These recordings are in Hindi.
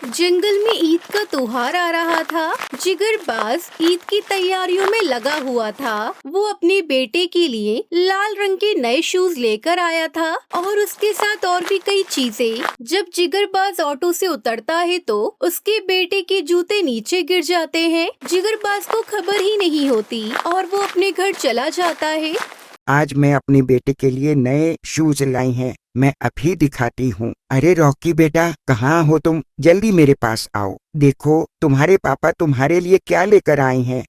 जंगल में ईद का त्योहार आ रहा था। जिगरबाज ईद की तैयारियों में लगा हुआ था। वो अपने बेटे के लिए लाल रंग के नए शूज लेकर आया था और उसके साथ और भी कई चीजें। जब जिगरबाज ऑटो से उतरता है तो उसके बेटे के जूते नीचे गिर जाते हैं। जिगरबाज को खबर ही नहीं होती और वो अपने घर चला जाता है। आज मैं अपने बेटे के लिए नए शूज लाई हैं। मैं अभी दिखाती हूँ। अरे रॉकी बेटा, कहाँ हो तुम? जल्दी मेरे पास आओ। देखो तुम्हारे पापा तुम्हारे लिए क्या लेकर आए हैं।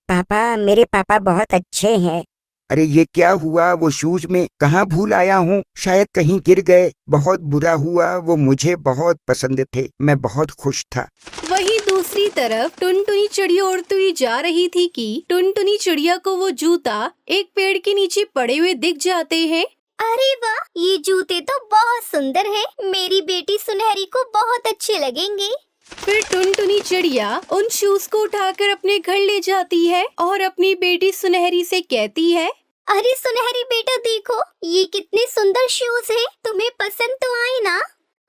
पापा, मेरे पापा बहुत अच्छे हैं। अरे ये क्या हुआ? वो शूज में कहाँ भूल आया हूँ? शायद कहीं गिर गए। बहुत बुरा हुआ, वो मुझे बहुत पसंद थे। मैं बहुत खुश था। वहीं दूसरी तरफ टुनटुनी चिड़िया उड़ती हुई जा रही थी कि टुनटुनी चिड़िया को वो जूता एक पेड़ के नीचे पड़े हुए दिख जाते हैं। अरे वाह, ये जूते तो बहुत सुंदर हैं। मेरी बेटी सुनहरी को बहुत अच्छे लगेंगे। फिर टुनटुनी चिड़िया उन शूज को उठाकर अपने घर ले जाती है और अपनी बेटी सुनहरी से कहती है, अरे सुनहरी बेटा, देखो ये कितने सुंदर शूज हैं। तुम्हें पसंद तो आए ना?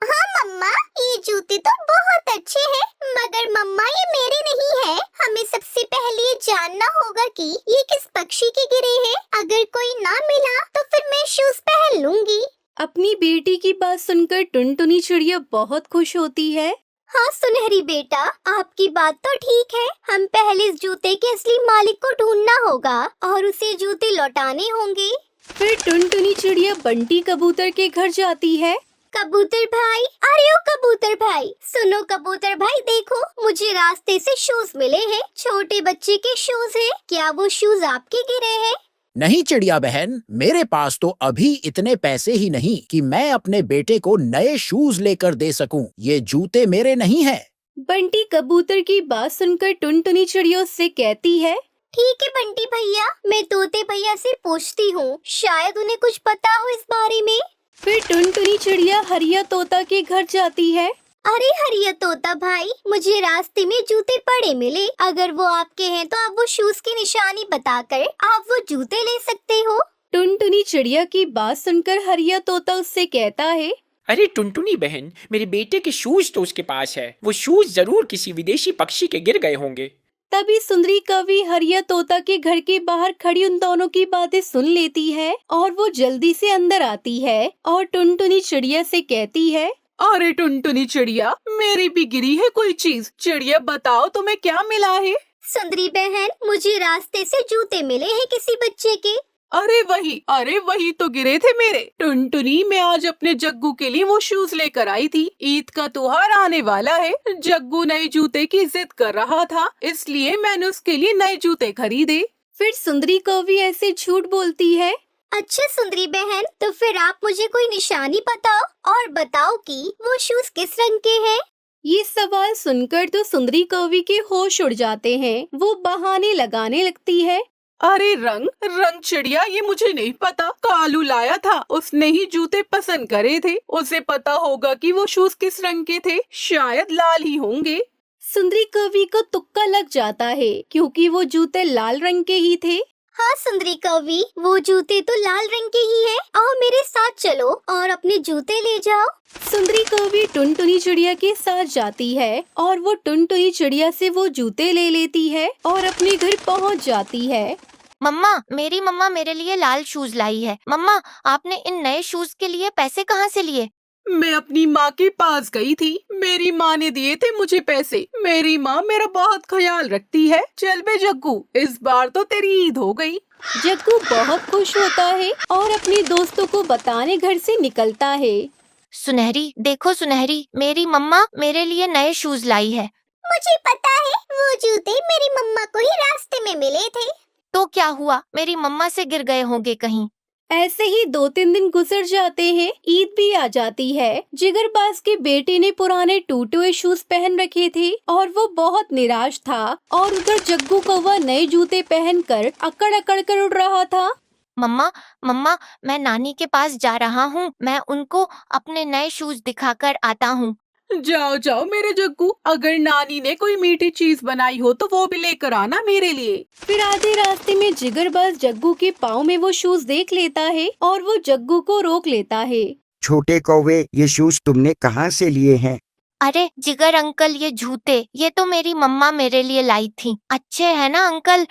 हाँ मम्मा, ये जूते तो बहुत अच्छे हैं। मगर मम्मा, ये मेरे नहीं है। हमें सबसे पहले ये जानना होगा कि ये किस पक्षी के गिरे हैं। अगर कोई ना मिला तो फिर मैं शूज पहन लूंगी। अपनी बेटी की बात सुनकर टुनटुनी चिड़िया बहुत खुश होती है। हाँ सुनहरी बेटा, आपकी बात तो ठीक है। हम पहले इस जूते के असली मालिक को ढूंढना होगा और उसे जूते लौटाने होंगे। फिर टुनटुनी चिड़िया बंटी कबूतर के घर जाती है। कबूतर भाई, अरे ओ कबूतर भाई, सुनो कबूतर भाई, देखो मुझे रास्ते से शूज मिले हैं। छोटे बच्चे के शूज हैं। क्या वो शूज आपके गिरे हैं? नहीं चिड़िया बहन, मेरे पास तो अभी इतने पैसे ही नहीं कि मैं अपने बेटे को नए शूज लेकर दे सकूं। ये जूते मेरे नहीं हैं। बंटी कबूतर की बात सुनकर टुनटुनी चिड़िया उससे कहती है, ठीक है बंटी भैया, मैं तोते भैया से पूछती हूँ। शायद उन्हें कुछ पता हो इस बारे में। फिर टुनटुनी चिड़िया हरिया तोता के घर जाती है। अरे हरिया तोता भाई, मुझे रास्ते में जूते पड़े मिले। अगर वो आपके हैं तो आप वो शूज की निशानी बताकर आप वो जूते ले सकते हो। टुनटुनी चिड़िया की बात सुनकर हरिया तोता उससे कहता है, अरे टुनटुनी बहन, मेरे बेटे के शूज तो उसके पास है। वो शूज जरूर किसी विदेशी पक्षी के गिर गए होंगे। तभी सुंदरी कवि हरिया तोता के घर के बाहर खड़ी उन दोनों की बातें सुन लेती है और वो जल्दी से अंदर आती है और टुनटुनी चिड़िया से कहती है, अरे टुनटुनी चिड़िया, मेरी भी गिरी है कोई चीज। चिड़िया बताओ, तुम्हें क्या मिला है? सुंदरी बहन, मुझे रास्ते से जूते मिले हैं किसी बच्चे के। अरे वही तो गिरे थे मेरे। टुनटुनी, मैं आज अपने जग्गू के लिए वो शूज लेकर आई थी। ईद का त्योहार आने वाला है। जग्गू नए जूते की जिद कर रहा था, इसलिए मैंने उसके लिए नए जूते खरीदे। फिर सुंदरी कवि ऐसे झूठ बोलती है। अच्छा सुंदरी बहन, तो फिर आप मुझे कोई निशानी बताओ और बताओ कि वो शूज किस रंग के हैं। ये सवाल सुनकर तो सुंदरी कवि के होश उड़ जाते हैं। वो बहाने लगाने लगती है। अरे रंग चिड़िया, ये मुझे नहीं पता। कालू लाया था, उसने ही जूते पसंद करे थे। उसे पता होगा कि वो शूज किस रंग के थे। शायद लाल ही होंगे। सुंदरी कवि को तुक्का लग जाता है क्योंकि वो जूते लाल रंग के ही थे। हाँ सुंदरी कवि, वो जूते तो लाल रंग के ही हैं। आओ मेरे साथ चलो और अपने जूते ले जाओ। सुंदरी कवि टुनटुनी चिड़िया के साथ जाती है और वो टुनटुनी चिड़िया से वो जूते ले लेती है और अपने घर पहुंच जाती है। मम्मा, मेरी मम्मा मेरे लिए लाल शूज लाई है। मम्मा, आपने इन नए शूज के लिए पैसे कहाँ से लिए? मैं अपनी माँ के पास गई थी। मेरी माँ ने दिए थे मुझे पैसे। मेरी माँ मेरा बहुत ख्याल रखती है। चल बे जग्गू, इस बार तो तेरी ईद हो गई। जग्गू बहुत खुश होता है और अपने दोस्तों को बताने घर से निकलता है। सुनहरी, देखो सुनहरी, मेरी मम्मा मेरे लिए नए शूज लाई है। मुझे पता है, वो जूते मेरी मम्मा को ही रास्ते में मिले थे। तो क्या हुआ? मेरी मम्मा से गिर गए होंगे कहीं। ऐसे ही 2-3 दिन गुजर जाते हैं। ईद भी आ जाती है। जिगरबाज के बेटे ने पुराने टूटे हुए शूज पहन रखे थे और वो बहुत निराश था और उधर जग्गू कौवा नए जूते पहनकर अकड़ अकड़ कर उड़ रहा था। मम्मा, मैं नानी के पास जा रहा हूँ। मैं उनको अपने नए शूज दिखाकर आता हूँ। जाओ मेरे जग्गू, अगर नानी ने कोई मीठी चीज बनाई हो तो वो भी लेकर आना मेरे लिए। फिर आधे रास्ते में जिगरबाज जग्गू के पाँव में वो शूज देख लेता है और वो जग्गू को रोक लेता है। छोटे कौवे, ये शूज तुमने कहाँ से लिए हैं? अरे जिगर अंकल, ये जूते ये तो मेरी मम्मा मेरे लिए लाई थी। अच्छे हैं ना अंकल?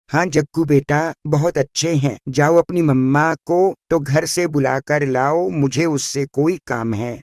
हाँ जग्गू बेटा, बहुत अच्छे हैं। जाओ अपनी मम्मा को तो घर से बुला कर लाओ, मुझे उससे कोई काम है।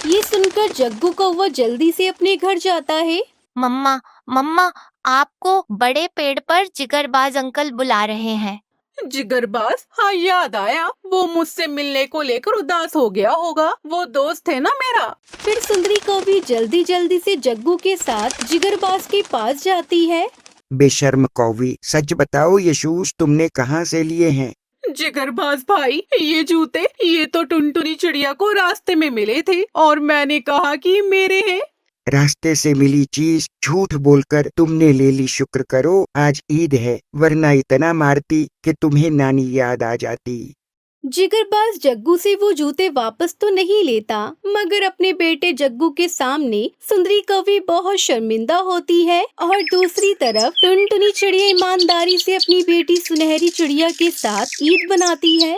ये सुनकर जग्गू कौवा जल्दी से अपने घर जाता है। मम्मा मम्मा, आपको बड़े पेड़ पर जिगरबाज अंकल बुला रहे हैं। जिगरबाज? हाँ याद आया, वो मुझसे मिलने को लेकर उदास हो गया होगा। वो दोस्त है ना मेरा। फिर सुंदरी कौवी जल्दी जल्दी से जग्गू के साथ जिगरबाज के पास जाती है। बेशर्म कौवी, सच बताओ ये शूज तुमने कहाँ से लिए हैं? जिगरबाज भाई, ये जूते ये तो टुनटुनी चिड़िया को रास्ते में मिले थे और मैंने कहा कि मेरे हैं। रास्ते से मिली चीज झूठ बोलकर तुमने ले ली। शुक्र करो आज ईद है, वरना इतना मारती कि तुम्हें नानी याद आ जाती। जिगरबाज जग्गू से वो जूते वापस तो नहीं लेता, मगर अपने बेटे जग्गू के सामने सुंदरी कौवी बहुत शर्मिंदा होती है। और दूसरी तरफ टुनटुनी चिड़िया ईमानदारी से अपनी बेटी सुनहरी चिड़िया के साथ ईद बनाती है।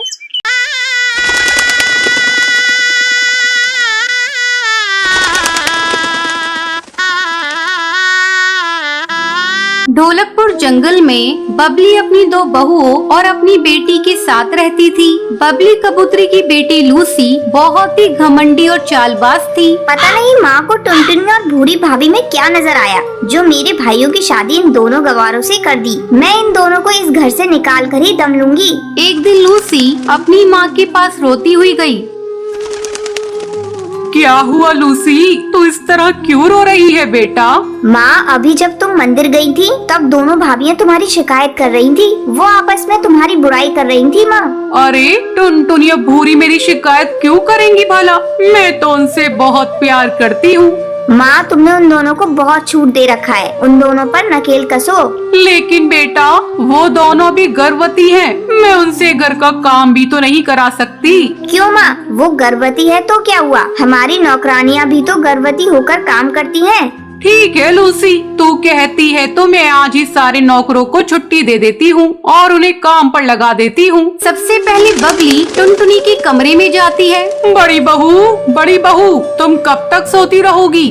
ढोलकपुर जंगल में बबली अपनी 2 बहुओं और अपनी बेटी के साथ रहती थी। बबली कबूतरी की बेटी लूसी बहुत ही घमंडी और चालबाज थी। पता नहीं माँ को टुनटुनी और बूढ़ी भाभी में क्या नजर आया, जो मेरे भाइयों की शादी इन दोनों गवारों से कर दी। मैं इन दोनों को इस घर से निकाल कर ही दम लूंगी। एक दिन लूसी अपनी माँ के पास रोती हुई गई। क्या हुआ लूसी, तू इस तरह क्यों रो रही है बेटा? माँ, अभी जब तुम मंदिर गई थी तब दोनों भाभियाँ तुम्हारी शिकायत कर रही थी। वो आपस में तुम्हारी बुराई कर रही थी माँ। अरे टुनटुनी और भूरी मेरी शिकायत क्यों करेंगी भला? मैं तो उनसे बहुत प्यार करती हूँ। माँ, तुमने उन दोनों को बहुत छूट दे रखा है, उन दोनों पर नकेल कसो। लेकिन बेटा वो दोनों भी गर्भवती हैं, मैं उनसे घर का काम भी तो नहीं करा सकती। क्यों माँ, वो गर्भवती है तो क्या हुआ? हमारी नौकरानियाँ भी तो गर्भवती होकर काम करती हैं। ठीक है लूसी, तू कहती है तो मैं आज ही सारे नौकरों को छुट्टी दे देती हूँ और उन्हें काम पर लगा देती हूँ। सबसे पहले बबली टुनटुनी के कमरे में जाती है। बड़ी बहू, तुम कब तक सोती रहोगी?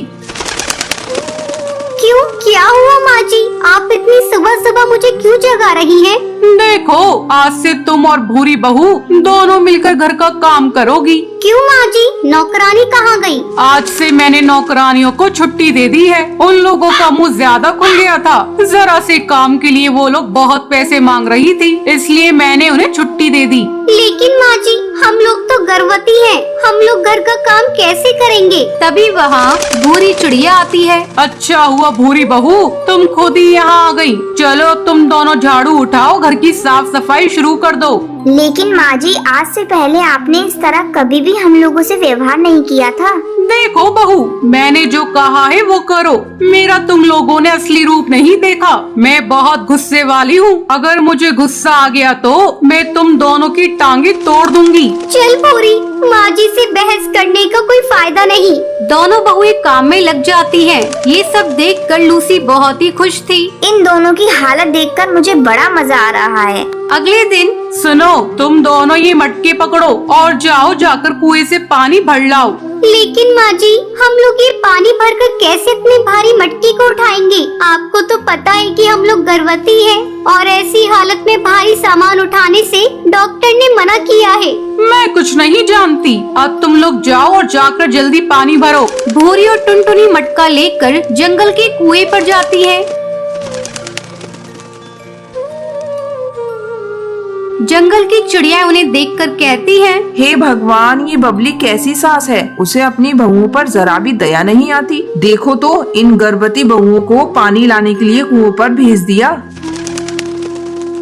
क्यों, क्या हुआ माँ जी? आप इतनी सुबह सुबह मुझे क्यों जगा रही हैं? देखो, आज से तुम और भूरी बहू दोनों मिलकर घर का काम करोगी। क्यों माँ जी, नौकरानी कहाँ गई? आज से मैंने नौकरानियों को छुट्टी दे दी है। उन लोगों का मुंह ज्यादा खुल गया था, जरा से काम के लिए वो लोग बहुत पैसे मांग रही थी, इसलिए मैंने उन्हें छुट्टी दे दी। लेकिन माँ जी, हम लोग तो गर्भवती हैं, हम लोग घर का काम कैसे करेंगे? तभी वहाँ भूरी चिड़िया आती है। अच्छा हुआ भूरी बहू तुम खुद ही यहाँ आ गई। चलो तुम दोनों झाड़ू उठाओ, घर की साफ सफाई शुरू कर दो। लेकिन माँ जी, आज से पहले आपने इस तरह कभी भी हम लोगों से व्यवहार नहीं किया था। देखो बहू, मैंने जो कहा है वो करो। मेरा तुम लोगों ने असली रूप नहीं देखा। मैं बहुत गुस्से वाली हूँ, अगर मुझे गुस्सा आ गया तो मैं तुम दोनों की टांगे तोड़ दूंगी। चल पूरी, माँ जी से बहस करने का कोई फायदा नहीं। दोनों बहुएं काम में लग जाती हैं। ये सब देखकर लूसी बहुत ही खुश थी। इन दोनों की हालत देखकर मुझे बड़ा मजा आ रहा है। अगले दिन सुनो, तुम दोनों ये मटके पकड़ो और जाओ जाकर कुएं से पानी भर लाओ। लेकिन माँ जी, हम लोग ये पानी भरकर कैसे इतनी भारी मटकी को उठाएंगे? आपको तो पता है कि हम लोग गर्भवती हैं और ऐसी हालत में भारी सामान उठाने से डॉक्टर ने मना किया है। मैं कुछ नहीं जानती, अब तुम लोग जाओ और जाकर जल्दी पानी भरो। भूरी और टुनटुनी मटका लेकर जंगल के कुएं पर जाती है। जंगल की चिड़िया उन्हें देखकर कहती हैं, हे भगवान, ये बबली कैसी सास है, उसे अपनी बहुओं पर जरा भी दया नहीं आती। देखो तो इन गर्भवती बहुओं को पानी लाने के लिए कुओं पर भेज दिया।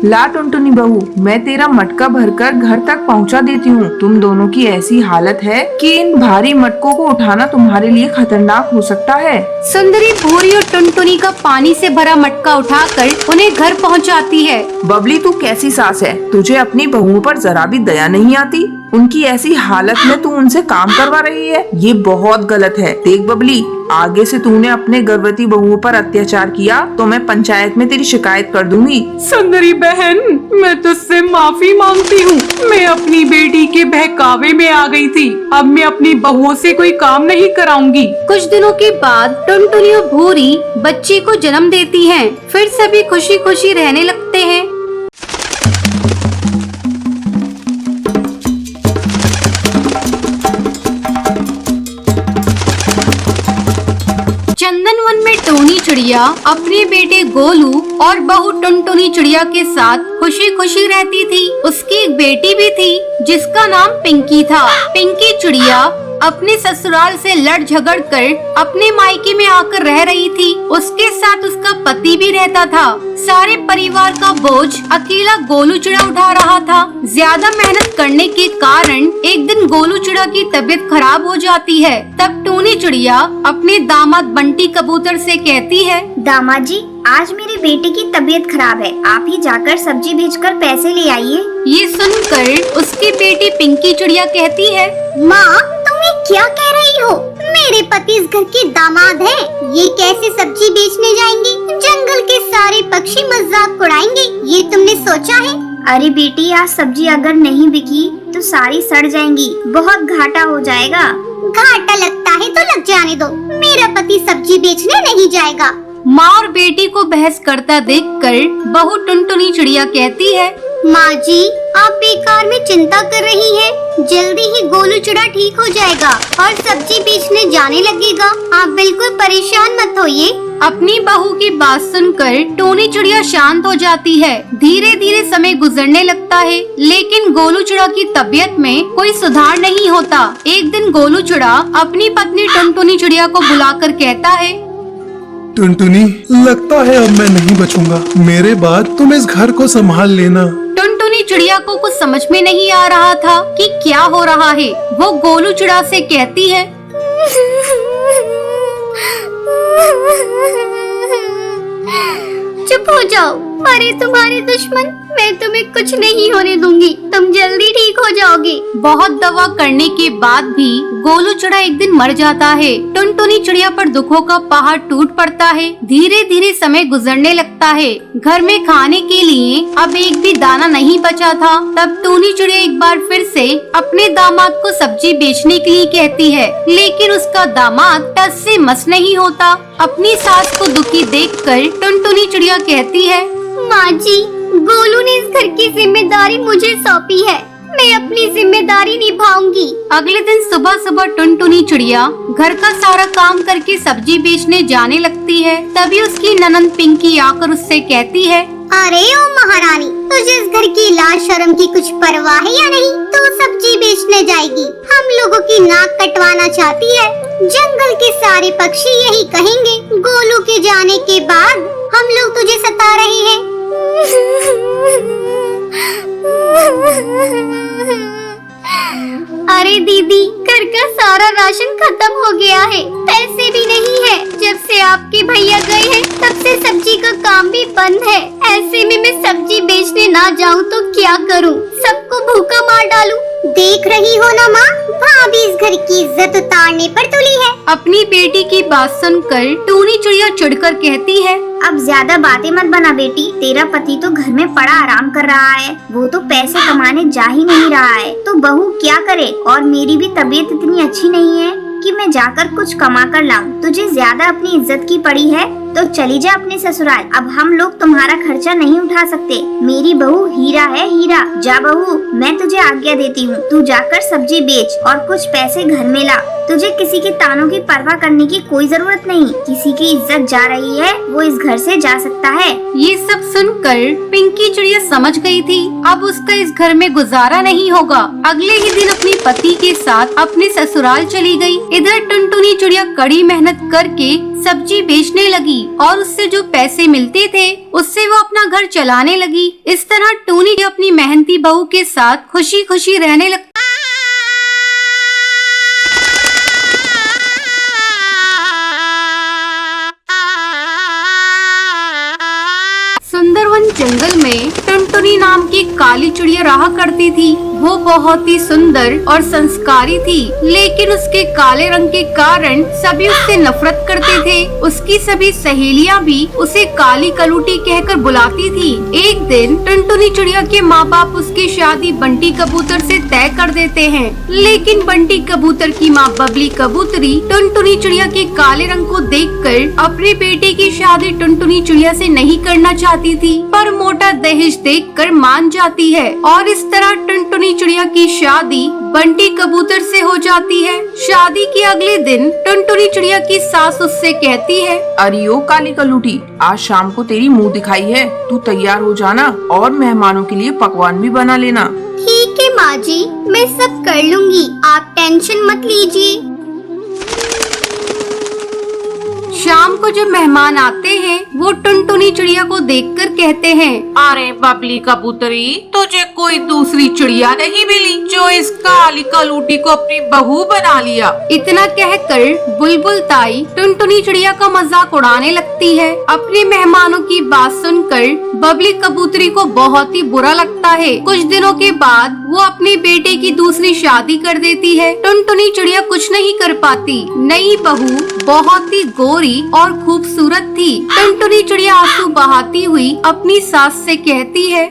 ला टुनटुनी बहू, मैं तेरा मटका भरकर घर तक पहुंचा देती हूँ। तुम दोनों की ऐसी हालत है कि इन भारी मटकों को उठाना तुम्हारे लिए खतरनाक हो सकता है। सुंदरी भूरी और टुनटुनी का पानी से भरा मटका उठाकर उन्हें घर पहुंचाती है। बबली, तू कैसी सास है, तुझे अपनी बहुओं पर जरा भी दया नहीं आती। उनकी ऐसी हालत में तू उनसे काम करवा रही है, ये बहुत गलत है। देख बबली, आगे से तूने अपने गर्भवती बहुओं पर अत्याचार किया तो मैं पंचायत में तेरी शिकायत कर दूंगी। सुंदरी बहन, मैं तुझसे माफी मांगती हूँ। मैं अपनी बेटी के बहकावे में आ गई थी। अब मैं अपनी बहुओं से कोई काम नहीं कराऊंगी। कुछ दिनों के बाद टुनटुनी और भूरी बच्चे को जन्म देती हैं। फिर सभी खुशी खुशी रहने लगते हैं। चंदनवन में टोनी चिड़िया अपने बेटे गोलू और बहू टुनटुनी चिड़िया के साथ खुशी खुशी रहती थी। उसकी एक बेटी भी थी जिसका नाम पिंकी था। पिंकी चिड़िया अपने ससुराल से लड़ झगड़ कर अपने मायके में आकर रह रही थी। उसके साथ उसका पति भी रहता था। सारे परिवार का बोझ अकेला गोलू चिड़ा उठा रहा था। ज्यादा मेहनत करने के कारण एक दिन गोलू चिड़ा की तबीयत खराब हो जाती है। तब टूनी चिड़िया अपने दामाद बंटी कबूतर से कहती है, दामाद जी, आज मेरे बेटे की तबीयत खराब है, आप ही जाकर सब्जी बेचकर पैसे ले आइए। ये सुनकर उसकी बेटी पिंकी चिड़िया कहती है, माँ, तुम ये क्या कह रही हो? मेरे पति इस घर के दामाद हैं। ये कैसे सब्जी बेचने जाएंगे? जंगल के सारे पक्षी मजाक उड़ाएंगे, ये तुमने सोचा है? अरे बेटी, आज सब्जी अगर नहीं बिकी तो सारी सड़ जाएंगी, बहुत घाटा हो जाएगा। घाटा लगता है तो लग जाने दो, मेरा पति सब्जी बेचने नहीं जाएगा। माँ और बेटी को बहस करता देखकर बहू टुनटुनी चिड़िया कहती है, माँ जी, आप बेकार में चिंता कर रही हैं। जल्दी ही गोलू चिड़ा ठीक हो जाएगा और सब्जी बेचने जाने लगेगा। आप बिल्कुल परेशान मत होइए। अपनी बहू की बात सुनकर टोनी चिड़िया शांत हो जाती है। धीरे धीरे समय गुजरने लगता है, लेकिन गोलू चिड़ा की तबीयत में कोई सुधार नहीं होता। एक दिन गोलू चिड़ा अपनी पत्नी टुनटुनी चिड़िया को बुलाकर कहता है, टुनटुनी, लगता है अब मैं नहीं बचूंगा। मेरे बाद तुम इस घर को संभाल लेना। टुनटुनी चिड़िया को कुछ समझ में नहीं आ रहा था कि क्या हो रहा है। वो गोलू चिड़ा से कहती है, चुप हो जाओ, अरे तुम्हारे दुश्मन, मैं तुम्हें कुछ नहीं होने दूंगी। तुम जल्दी ठीक हो जाओगे। बहुत दवा करने के बाद भी गोलू चिड़ा एक दिन मर जाता है। टुनटुनी चिड़िया पर दुखों का पहाड़ टूट पड़ता है। धीरे धीरे समय गुजरने लगता है। घर में खाने के लिए अब एक भी दाना नहीं बचा था। तब टूनी चिड़िया एक बार फिर से अपने दामाद को सब्जी बेचने के लिए कहती है, लेकिन उसका दामाद टस से मस नहीं होता। अपनी सास को दुखी देखकर टुनटुनी चिड़िया कहती है, माँ जी, गोलू ने इस घर की जिम्मेदारी मुझे सौंपी है, मैं अपनी जिम्मेदारी निभाऊंगी। अगले दिन सुबह सुबह टुनटुनी चिड़िया घर का सारा काम करके सब्जी बेचने जाने लगती है। तभी उसकी ननंद पिंकी आकर उससे कहती है, अरे ओ महारानी, तुझे इस घर की लाज शर्म की कुछ परवाह है या नहीं? तू सब्जी बेचने जाएगी, हम लोगों की नाक कटवाना चाहती है। जंगल के सारे पक्षी यही कहेंगे, गोलू के जाने के बाद हम लोग तुझे सता रहे हैं। अरे दीदी, घर का सारा राशन खत्म हो गया है, पैसे भी नहीं है। जब से आपके भैया गए हैं तब से सब्जी का काम भी बंद है। ऐसे में मैं सब्जी बेचने ना जाऊं तो क्या करूं? सबको भूखा मार डालूं। देख रही हो ना माँ, भाभी इस घर की इज्जत उतारने पर तुली है। अपनी बेटी की बात सुनकर टूनी चिड़िया चिढ़कर कहती है, अब ज्यादा बातें मत बना बेटी, तेरा पति तो घर में पड़ा आराम कर रहा है, वो तो पैसे कमाने जा ही नहीं रहा है, तो बहू क्या करे? और मेरी भी तबीयत इतनी अच्छी नहीं है कि मैं जाकर कुछ कमा कर लाऊं। तुझे ज्यादा अपनी इज्जत की पड़ी है तो चली जा अपने ससुराल। अब हम लोग तुम्हारा खर्चा नहीं उठा सकते। मेरी बहू हीरा है, हीरा। जा बहू, मैं तुझे आज्ञा देती हूँ, तू जाकर सब्जी बेच और कुछ पैसे घर में ला। तुझे किसी के तानों की परवाह करने की कोई जरूरत नहीं। किसी की इज्जत जा रही है वो इस घर से जा सकता है। ये सब सुनकर पिंकी चिड़िया समझ गई थी अब उसका इस घर में गुजारा नहीं होगा। अगले ही दिन अपने पति के साथ अपने ससुराल चली गई। इधर टुनटुनी चिड़िया कड़ी मेहनत करके सब्जी बेचने लगी और उससे जो पैसे मिलते थे उससे वो अपना घर चलाने लगी। इस तरह टूनी अपनी मेहनती बहू के साथ खुशी खुशी रहने लगी। सुंदरवन जंगल में टुनटुनी नाम की काली चिड़िया रहा करती थी। वो बहुत ही सुंदर और संस्कारी थी, लेकिन उसके काले रंग के कारण सभी उससे नफरत करते थे। उसकी सभी सहेलियां भी उसे काली कलूटी कहकर बुलाती थी। एक दिन टुनटुनी चिड़िया के माँ बाप उसकी शादी बंटी कबूतर से तय कर देते हैं, लेकिन बंटी कबूतर की माँ बबली कबूतरी टुनटुनी चिड़िया के काले रंग को देखकर अपने बेटे की शादी टुनटुनी चिड़िया से नहीं करना चाहती थी, पर मोटा दहेज देखकर मान जाती है और इस तरह टुनटुनी चिड़िया की शादी बंटी कबूतर से हो जाती है। शादी के अगले दिन टुनटुनी चिड़िया की सास उससे कहती है, अरे ओ काली कलूटी, आज शाम को तेरी मुंह दिखाई है, तू तैयार हो जाना और मेहमानों के लिए पकवान भी बना लेना। ठीक है माँ जी, मैं सब कर लूँगी, आप टेंशन मत लीजिए। शाम को जब मेहमान आते हैं वो टुनटुनी चिड़िया को देखकर कहते हैं, अरे बबली कबूतरी, तुझे कोई दूसरी चिड़िया नहीं मिली जो इस काली कलूटी को अपनी बहू बना लिया। इतना कहकर बुलबुल ताई टुनटुनी चिड़िया का मजाक उड़ाने लगती है। अपने मेहमानों की बात सुनकर बबली कबूतरी को बहुत ही बुरा लगता है। कुछ दिनों के बाद वो अपने बेटे की दूसरी शादी कर देती है। टुनटुनी चिड़िया कुछ नहीं कर पाती। नई बहू बहुत ही गोरी और खूबसूरत थी। टुनटुनी चिड़िया आंसू बहाती हुई अपनी सास से कहती है,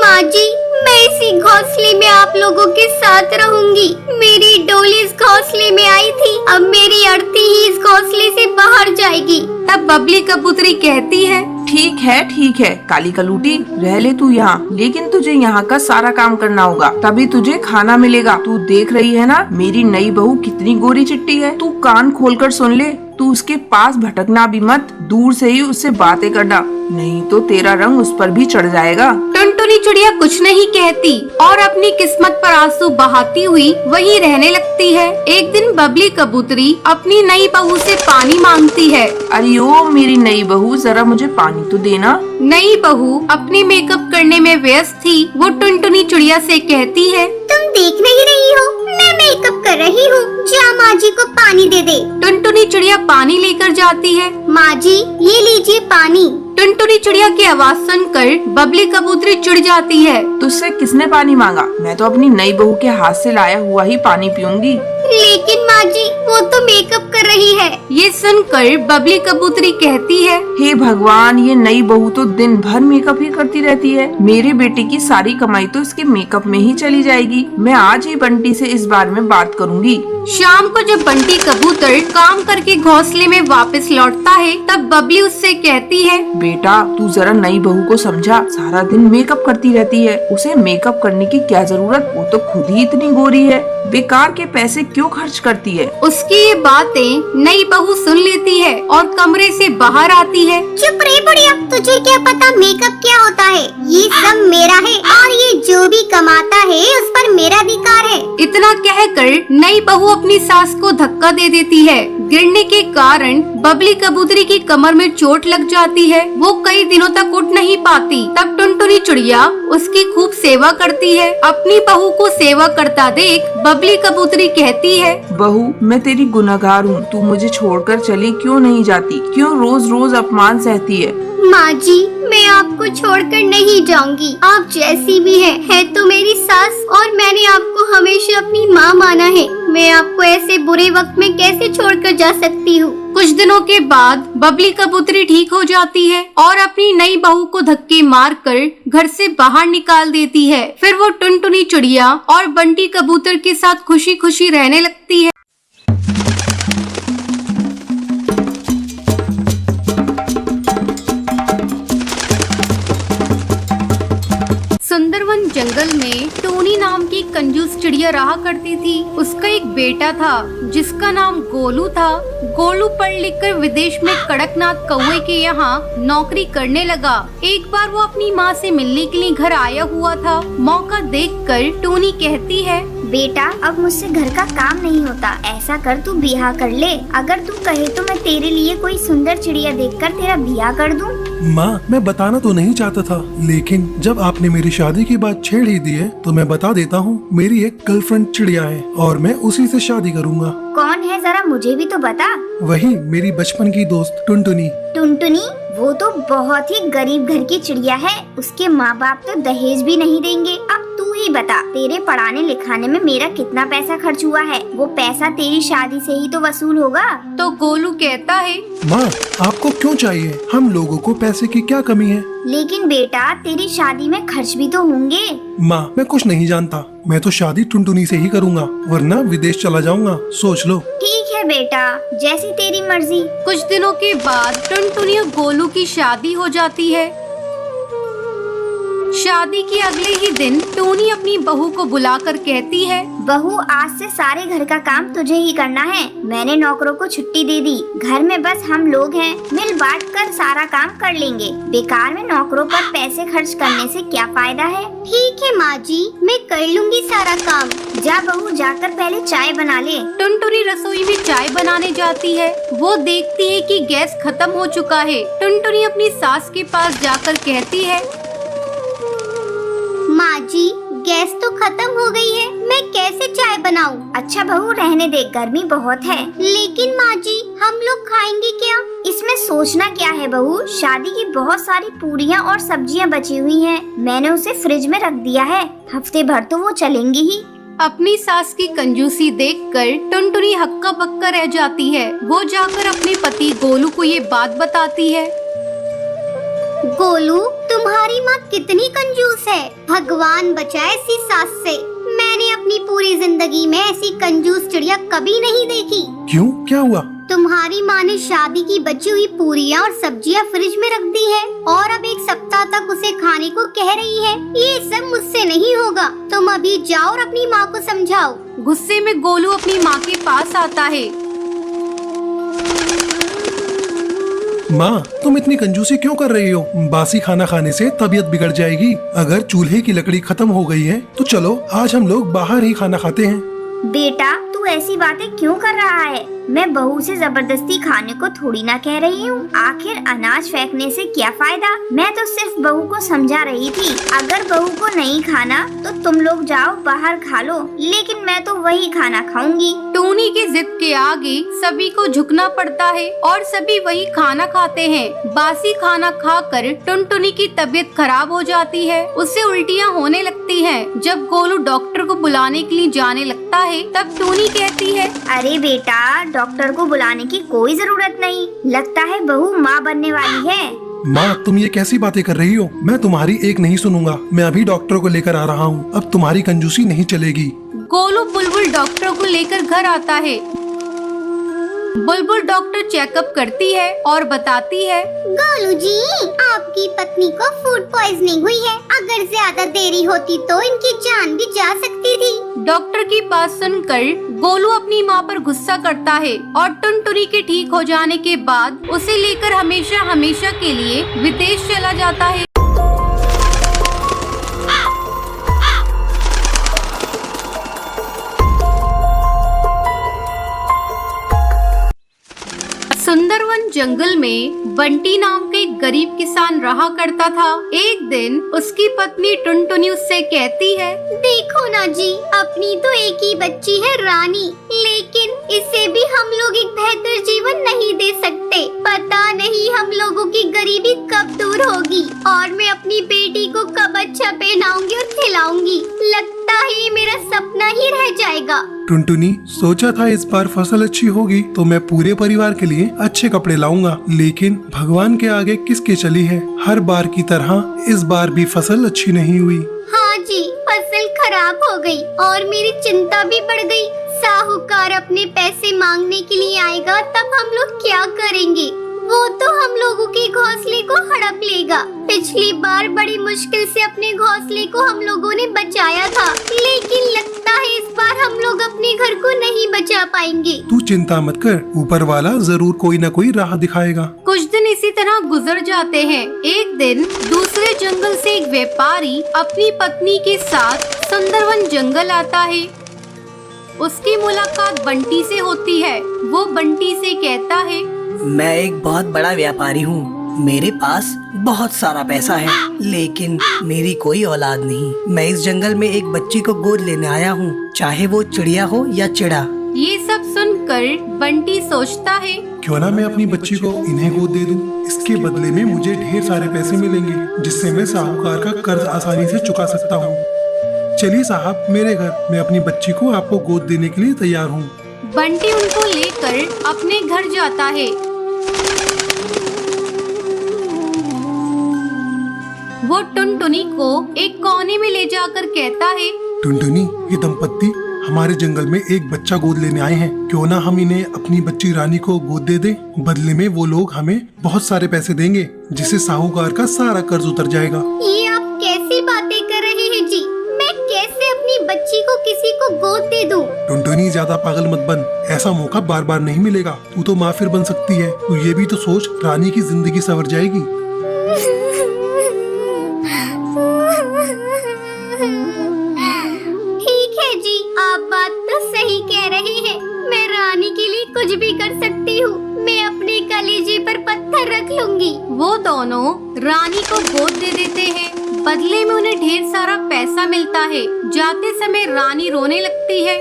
माँ जी, मैं इसी घोंसले में आप लोगों के साथ रहूंगी। मेरी डोली इस घोंसले में आई थी, अब मेरी अर्थी ही इस घोंसले से बाहर जाएगी। तब बबली कबूतरी कहती है, ठीक है काली कलूटी, रह ले तू यहाँ, लेकिन तुझे यहाँ का सारा काम करना होगा, तभी तुझे खाना मिलेगा। तू देख रही है ना मेरी नई बहू कितनी गोरी चिट्टी है। तू कान खोलकर सुन ले, तू उसके पास भटकना भी मत, दूर से ही उससे बातें करना, नहीं तो तेरा रंग उस पर भी चढ़ जाएगा। टुनटुनी चिड़िया कुछ नहीं कहती और अपनी किस्मत पर आंसू बहाती हुई वहीं रहने लगती है। एक दिन बबली कबूतरी अपनी नई बहू से पानी मांगती है। अरे ओ मेरी नई बहू, जरा मुझे पानी तो देना। नई बहू अपनी मेकअप करने में व्यस्त थी। वो टुनटुनी चिड़िया से कहती है, तुम देख नहीं रही हो, मैं मेकअप कर रही हूँ, जा माँ जी को पानी दे दे। टुनटुनी चिड़िया पानी लेकर जाती है। माँ जी, ये लीजिए पानी। टुनटुनी चिड़िया की आवाज सुनकर बबली कबूतरी चिढ़ जाती है। तुझसे किसने पानी मांगा? मैं तो अपनी नई बहू के हाथ से लाया हुआ ही पानी पीऊंगी। लेकिन माँ जी, वो तो मेकअप कर रही है। ये सुनकर बबली कबूतरी कहती है, हे भगवान, ये नई बहू तो दिन भर मेकअप ही करती रहती है। मेरे बेटे की सारी कमाई तो इसके मेकअप में ही चली जाएगी। मैं आज ही बंटी से इस बारे में बात करूंगी। शाम को जब बंटी कबूतर काम करके घोंसले में वापस लौटता है, तब बबली उससे कहती है, बेटा तू जरा नई बहू को समझा, सारा दिन मेकअप करती रहती है, उसे मेकअप करने की क्या जरूरत, वो तो खुद ही इतनी गोरी है, बेकार के पैसे क्यों खर्च करती है। उसकी ये बातें नई बहू सुन लेती है और कमरे से बाहर आती है। चुप रहे बुढ़िया, तुझे क्या पता मेकअप क्या होता है? ये सब मेरा है और ये जो भी कमाता है उस पर मेरा अधिकार है। इतना कहकर नई बहू अपनी सास को धक्का दे देती है। गिरने के कारण बबली कबूतरी की कमर में चोट लग जाती है। वो कई दिनों तक उठ नहीं पाती। तब टुनटुनी चिड़िया उसकी खूब सेवा करती है। अपनी बहू को सेवा करता देख बबली कबूतरी कहती है, बहू मैं तेरी गुनहगार हूँ, तू मुझे छोड़कर चली क्यों नहीं जाती, क्यों रोज रोज अपमान सहती है। माँ जी, मैं आपको छोड़कर नहीं जाऊंगी। आप जैसी भी है तो मेरी सास और मैंने आपको हमेशा अपनी माँ माना है। मैं आपको ऐसे बुरे वक्त में कैसे छोड़कर जा सकती हूँ। कुछ दिनों के बाद बबली कबूतरी ठीक हो जाती है और अपनी नई बहू को धक्के मारकर घर से बाहर निकाल देती है। फिर वो टुनटुनी चिड़िया और बंटी कबूतर के साथ खुशी खुशी रहने लगती है। सुंदरवन जंगल में टोनी नाम की कंजूस चिड़िया रहा करती थी। उसका एक बेटा था जिसका नाम गोलू था। गोलू पढ़ लिख कर विदेश में कड़कनाथ कौवे के यहाँ नौकरी करने लगा। एक बार वो अपनी माँ से मिलने के लिए घर आया हुआ था। मौका देखकर टोनी कहती है, बेटा अब मुझसे घर का काम नहीं होता, ऐसा कर तू बियाह कर ले। अगर तू कहे तो मैं तेरे लिए कोई सुंदर चिड़िया देखकर तेरा बियाह कर दूं। माँ, मैं बताना तो नहीं चाहता था, लेकिन जब आपने मेरी शादी की बात छेड़ ही दी है तो मैं बता देता हूँ। मेरी एक गर्लफ्रेंड चिड़िया है और मैं उसी से शादी करूँगा। कौन है, जरा मुझे भी तो बता। वही मेरी बचपन की दोस्त टुनटुनी। टुनटुनी? वो तो बहुत ही गरीब घर की चिड़िया है। उसके माँ बाप तो दहेज भी नहीं देंगे। अब तू ही बता, तेरे पढ़ाने लिखाने में मेरा कितना पैसा खर्च हुआ है? वो पैसा तेरी शादी से ही तो वसूल होगा। तो गोलू कहता है, माँ आपको क्यों चाहिए? हम लोगों को पैसे की क्या कमी है? लेकिन बेटा तेरी शादी में खर्च भी तो होंगे। माँ मैं कुछ नहीं जानता, मैं तो शादी टुनटुनी से ही करूँगा, वरना विदेश चला जाऊँगा। सोच लो। ठीक है बेटा, जैसी तेरी मर्जी। कुछ दिनों के बाद टुनटुनी और गोलू की शादी हो जाती है। शादी के अगले ही दिन टूनी अपनी बहू को बुलाकर कहती है, बहू आज से सारे घर का काम तुझे ही करना है। मैंने नौकरों को छुट्टी दे दी। घर में बस हम लोग हैं, मिल बांट कर सारा काम कर लेंगे। बेकार में नौकरों पर पैसे खर्च करने से क्या फायदा है। ठीक है माँ जी, मैं कर लूँगी सारा काम। जा बहू, जाकर पहले चाय बना ले। टुनटुनी रसोई में चाय बनाने जाती है। वो देखती है कि गैस खत्म हो चुका है। टुनटुनी अपनी सास के पास जाकर कहती है, माँ जी गैस तो खत्म हो गई है, मैं कैसे चाय बनाऊँ? अच्छा बहू रहने दे, गर्मी बहुत है। लेकिन माँ जी हम लोग खाएंगे क्या? इसमें सोचना क्या है बहू, शादी की बहुत सारी पूरियाँ और सब्जियाँ बची हुई हैं। मैंने उसे फ्रिज में रख दिया है, हफ्ते भर तो वो चलेंगी ही। अपनी सास की कंजूसी देखकर टुनटुनी हक्का बक्का रह जाती है। वो जाकर अपने पति गोलू को ये बात बताती है। गोलू तुम्हारी माँ कितनी कंजूस है, भगवान बचाए ऐसी सास से। मैंने अपनी पूरी जिंदगी में ऐसी कंजूस चिड़िया कभी नहीं देखी। क्यों, क्या हुआ? तुम्हारी माँ ने शादी की बची हुई पूरियाँ और सब्जियाँ फ्रिज में रख दी है और अब 1 सप्ताह तक उसे खाने को कह रही है। ये सब मुझसे नहीं होगा। तुम अभी जाओ और अपनी माँ को समझाओ। गुस्से में गोलू अपनी माँ के पास आता है। माँ तुम इतनी कंजूसी क्यों कर रही हो? बासी खाना खाने से तबीयत बिगड़ जाएगी। अगर चूल्हे की लकड़ी खत्म हो गई है तो चलो आज हम लोग बाहर ही खाना खाते हैं। बेटा तू ऐसी बातें क्यों कर रहा है? मैं बहू से जबरदस्ती खाने को थोड़ी ना कह रही हूँ। आखिर अनाज फेंकने से क्या फायदा? मैं तो सिर्फ बहू को समझा रही थी। अगर बहू को नहीं खाना तो तुम लोग जाओ बाहर खा लो, लेकिन मैं तो वही खाना खाऊंगी। टूनी की जिद के आगे सभी को झुकना पड़ता है और सभी वही खाना खाते हैं। बासी खाना खाकर टुनटुनी की तबीयत खराब हो जाती है, उससे उल्टियाँ होने लगती हैं। जब गोलू डॉक्टर को बुलाने के लिए जाने लगता है तब टूनी कहती है, अरे बेटा डॉक्टर को बुलाने की कोई जरूरत नहीं, लगता है बहू माँ बनने वाली है। माँ तुम ये कैसी बातें कर रही हो? मैं तुम्हारी एक नहीं सुनूंगा। मैं अभी डॉक्टर को लेकर आ रहा हूँ। अब तुम्हारी कंजूसी नहीं चलेगी। गोलू बुलबुल डॉक्टर को लेकर घर आता है। बुलबुल डॉक्टर चेकअप करती है और बताती है, गोलू जी आपकी पत्नी को फूड पॉइजनिंग हुई है। अगर ज्यादा देरी होती तो इनकी जान भी जा सकती थी। डॉक्टर की बात सुनकर गोलू अपनी माँ पर गुस्सा करता है और टुनटुनी के ठीक हो जाने के बाद उसे लेकर हमेशा हमेशा के लिए विदेश चला जाता है। सुंदरवन जंगल में बंटी नाम का एक गरीब किसान रहा करता था। एक दिन उसकी पत्नी टुनटुनी उससे कहती है, देखो ना जी, अपनी तो एक ही बच्ची है रानी, लेकिन इसे भी हम लोग एक बेहतर जीवन नहीं दे सकते। पता नहीं हम लोगों की गरीबी कब दूर होगी और मैं अपनी बेटी को कब अच्छा पहनाऊंगी और खिलाऊंगी। लगता है मेरा सपना ही रह जाएगा। टुनटुनी सोचा था इस बार फसल अच्छी होगी तो मैं पूरे परिवार के लिए अच्छे कपड़े लाऊंगा, लेकिन भगवान के आगे किसके चली है। हर बार की तरह इस बार भी फसल अच्छी नहीं हुई। हाँ जी, फसल खराब हो गई और मेरी चिंता भी बढ़ गई। साहूकार अपने पैसे मांगने के लिए आएगा तब हम लोग क्या करेंगे? वो तो हम लोगों के घोंसले को हड़प लेगा। पिछली बार बड़ी मुश्किल से अपने घोंसले को हम लोगों ने बचाया था, लेकिन लगता है इस बार हम लोग अपने घर को नहीं बचा पाएंगे। तू चिंता मत कर, ऊपर वाला जरूर कोई न कोई राह दिखाएगा। कुछ दिन इसी तरह गुजर जाते हैं। एक दिन दूसरे जंगल से एक व्यापारी अपनी पत्नी के साथ सुंदरवन जंगल आता है। उसकी मुलाकात बंटी से होती है। वो बंटी से कहता है, मैं एक बहुत बड़ा व्यापारी हूँ। मेरे पास बहुत सारा पैसा है, लेकिन मेरी कोई औलाद नहीं। मैं इस जंगल में एक बच्ची को गोद लेने आया हूँ, चाहे वो चिड़िया हो या चिड़ा। ये सब सुनकर बंटी सोचता है, क्यों ना मैं अपनी बच्ची को इन्हें गोद दे दूं। इसके बदले में मुझे ढेर सारे पैसे मिलेंगे जिससे मैं साहूकार का कर्ज आसानी से चुका सकता हूँ। चलिए साहब मेरे घर, मैं अपनी बच्ची को आपको गोद देने के लिए तैयार हूँ। बंटी उनको लेकर अपने घर जाता है। वो टुनटुनी को एक कोने में ले जाकर कहता है, टुनटुनी, ये दंपत्ति हमारे जंगल में एक बच्चा गोद लेने आए हैं। क्यों ना हम इन्हें अपनी बच्ची रानी को गोद दे दें। बदले में वो लोग हमें बहुत सारे पैसे देंगे जिससे साहूकार का सारा कर्ज उतर जाएगा। ये आप कैसी बातें कर रहे हैं जी? मैं कैसे अपनी बच्ची को किसी को गोद दे दूं? टुनटुनी, ज्यादा पागल मत बन, ऐसा मौका बार बार नहीं मिलेगा। तू तो माँ फिर बन सकती है। तू ये भी तो सोच, रानी की जिंदगी संवर जाएगी। ठीक है जी, आप बात तो सही कह रहे हैं। मैं रानी के लिए कुछ भी कर सकती हूँ। मैं अपने कलेजे पर पत्थर रख लूंगी। वो दोनों रानी को गोद दे देते हैं। बदले में उन्हें ढेर सारा पैसा मिलता है। जाते समय रानी रोने लगती है।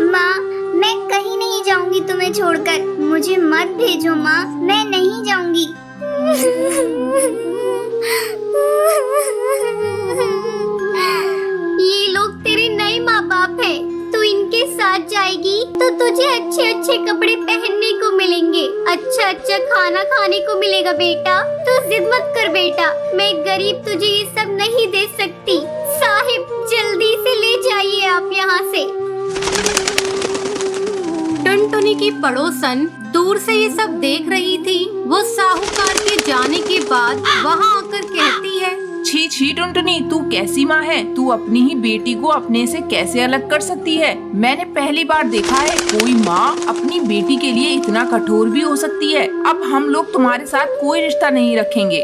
माँ, मैं कहीं नहीं जाऊंगी तुम्हें छोड़कर। मुझे मत भेजो माँ, मैं नहीं जाऊंगी। ये लोग तेरे नए माँ बाप हैं। तू इनके साथ जाएगी तो तुझे अच्छे अच्छे कपड़े पहनने को मिलेंगे, अच्छा अच्छा खाना खाने को मिलेगा। बेटा तू जिद मत कर बेटा, मैं गरीब तुझे ये सब नहीं दे सकती। साहिब, जल्दी से ले जाइए आप यहाँ से। टुनटुनी की पड़ोसन दूर से ये सब देख रही थी। वो साहूकार के जाने के बाद वहाँ आकर कहती है, छी छी टुनटुनी, तू कैसी माँ है? तू अपनी ही बेटी को अपने से कैसे अलग कर सकती है? मैंने पहली बार देखा है कोई माँ अपनी बेटी के लिए इतना कठोर भी हो सकती है। अब हम लोग तुम्हारे साथ कोई रिश्ता नहीं रखेंगे।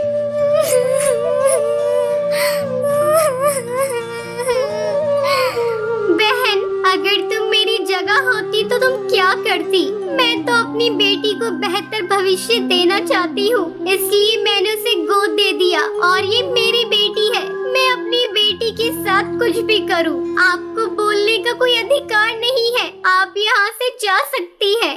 बहन, अगर तुम मेरी जगह होती तो तुम क्या करती? मैं तो अपनी बेटी को बेहतर भविष्य देना चाहती हूँ, इसलिए मैंने उसे गोद दे दिया और ये मेरी बेटी है। मैं अपनी बेटी के साथ कुछ भी करूँ। आपको बोलने का कोई अधिकार नहीं है। आप यहाँ से जा सकती है।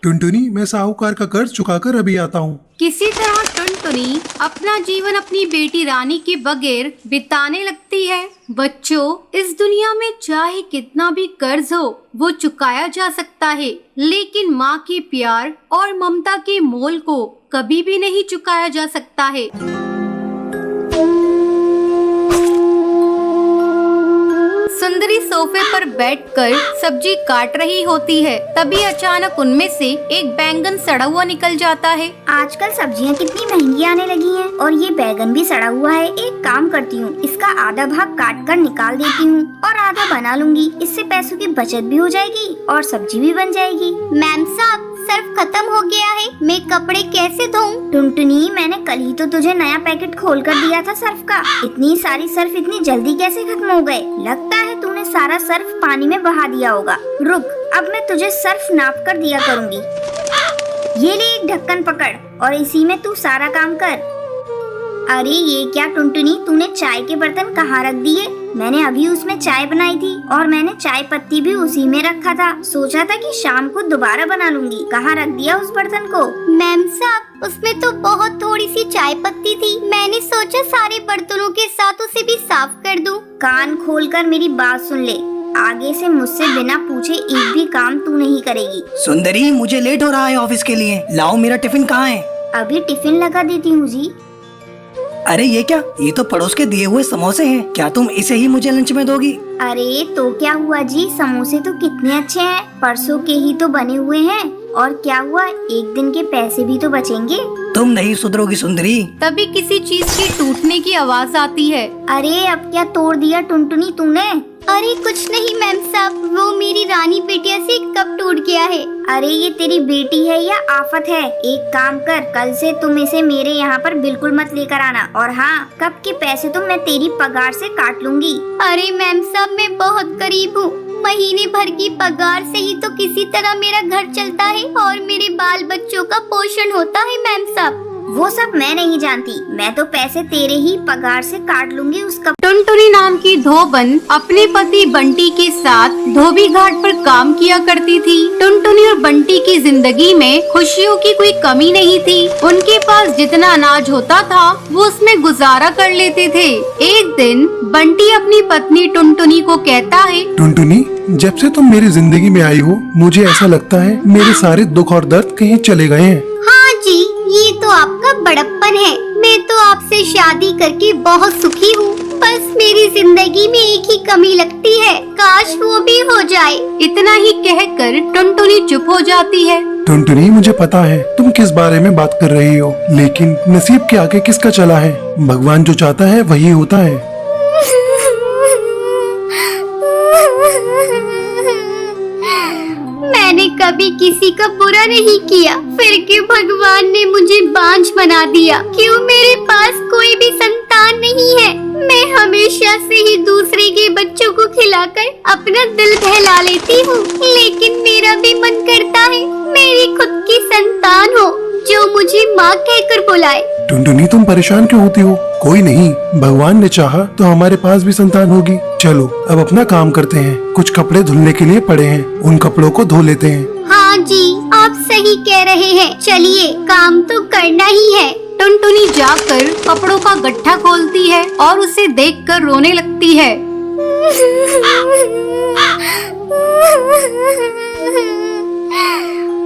टुनटुनी, मैं साहूकार का कर्ज चुकाकर अभी आता हूँ। किसी तरह टुनटुनी अपना जीवन अपनी बेटी रानी के बगैर बिताने लगती है। बच्चों, इस दुनिया में चाहे कितना भी कर्ज हो वो चुकाया जा सकता है, लेकिन माँ के प्यार और ममता के मोल को कभी भी नहीं चुकाया जा सकता है। सुंदरी सोफे पर बैठकर सब्जी काट रही होती है। तभी अचानक उनमें से एक बैंगन सड़ा हुआ निकल जाता है। आजकल सब्जियाँ कितनी महंगी आने लगी हैं और ये बैगन भी सड़ा हुआ है। एक काम करती हूँ, इसका आधा भाग काट कर निकाल देती हूँ और आधा बना लूंगी। इससे पैसों की बचत भी हो जाएगी और सब्जी भी बन जाएगी। मैम साहब, सर्फ खत्म हो गया है, मैं कपड़े कैसे धोऊं? टुनटुनी, मैंने कल ही तो तुझे नया पैकेट खोल कर दिया था सर्फ का। इतनी सारी सर्फ इतनी जल्दी कैसे खत्म हो गए? लगता है तूने सारा सर्फ पानी में बहा दिया होगा। रुक, अब मैं तुझे सर्फ नाप कर दिया करूँगी। ये ले एक ढक्कन पकड़ और इसी में तू सारा काम कर। अरे ये क्या टुनटुनी, तूने चाय के बर्तन कहाँ रख दिए? मैंने अभी उसमें चाय बनाई थी और मैंने चाय पत्ती भी उसी में रखा था। सोचा था कि शाम को दोबारा बना लूंगी। कहाँ रख दिया उस बर्तन को? मैम साहब, उसमें तो बहुत थोड़ी सी चाय पत्ती थी। मैंने सोचा सारे बर्तनों के साथ उसे भी साफ कर दूं। कान खोलकर मेरी बात सुन ले, आगे से मुझसे बिना पूछे एक भी काम तू नहीं करेगी। सुंदरी, मुझे लेट हो रहा है ऑफिस के लिए। लाओ, मेरा टिफिन कहाँ है? अभी टिफिन लगा देती हूँ जी। अरे ये क्या? ये तो पड़ोस के दिए हुए समोसे हैं। क्या तुम इसे ही मुझे लंच में दोगी? अरे तो क्या हुआ जी, समोसे तो कितने अच्छे हैं, परसों के ही तो बने हुए हैं। और क्या हुआ, एक दिन के पैसे भी तो बचेंगे। तुम नहीं सुधरोगी सुंदरी। तभी किसी चीज के टूटने की आवाज आती है। अरे अब क्या तोड़ दिया टुनटुनी तूने? अरे कुछ नहीं मैम साहब, वो मेरी रानी बिटिया से कप टूट गया है। अरे ये तेरी बेटी है या आफत है? एक काम कर, कल से तुम इसे मेरे यहाँ पर बिल्कुल मत लेकर आना। और हाँ, कप के पैसे तो मैं तेरी पगार से काट लूंगी। अरे मैम साहब, मैं बहुत गरीब हूँ। महीने भर की पगार से ही तो किसी तरह मेरा घर चलता है और मेरे बाल बच्चों का पोषण होता है मैम साहब। वो सब मैं नहीं जानती, मैं तो पैसे तेरे ही पगार से काट लूंगी उसका। टुनटुनी नाम की धोबन अपने पति बंटी के साथ धोबी घाट पर काम किया करती थी। टुनटुनी और बंटी की जिंदगी में खुशियों की कोई कमी नहीं थी। उनके पास जितना अनाज होता था वो उसमें गुजारा कर लेते थे। एक दिन बंटी अपनी पत्नी टुनटुनी को कहता है, टुनटुनी, जब से तुम मेरी जिंदगी में आई हो मुझे ऐसा लगता है मेरे सारे दुख और दर्द कहीं चले गए हैं। हाँ जी, ये तो आपका बड़प्पन है। मैं तो आपसे शादी करके बहुत सुखी हूँ। बस मेरी जिंदगी में एक ही कमी लगती है, काश वो भी हो जाए। इतना ही कहकर टुनटुनी चुप हो जाती है। टुनटुनी, मुझे पता है तुम किस बारे में बात कर रही हो, लेकिन नसीब के आगे किसका चला है। भगवान जो चाहता है वही होता है। मैंने कभी किसी का बुरा नहीं किया, फिर क्यों भगवान ने मुझे बांझ बना दिया? क्यों मेरे पास कोई भी संतान नहीं है? मैं हमेशा से ही दूसरे के बच्चों को खिलाकर अपना दिल बहला लेती हूँ, लेकिन मेरा भी मन करता है मेरी खुद की संतान हो जो मुझे माँ कहकर बुलाए। टुनटुनी, तुम परेशान क्यों होती हो? कोई नहीं, भगवान ने चाहा तो हमारे पास भी संतान होगी। चलो अब अपना काम करते हैं। कुछ कपड़े धुलने के लिए पड़े हैं, उन कपड़ों को धो लेते हैं। हाँ जी, आप सही कह रहे हैं। चलिए, काम तो करना ही है। टुनटुनी जाकर कपड़ों का गट्ठा खोलती है और उसे देखकर रोने लगती है।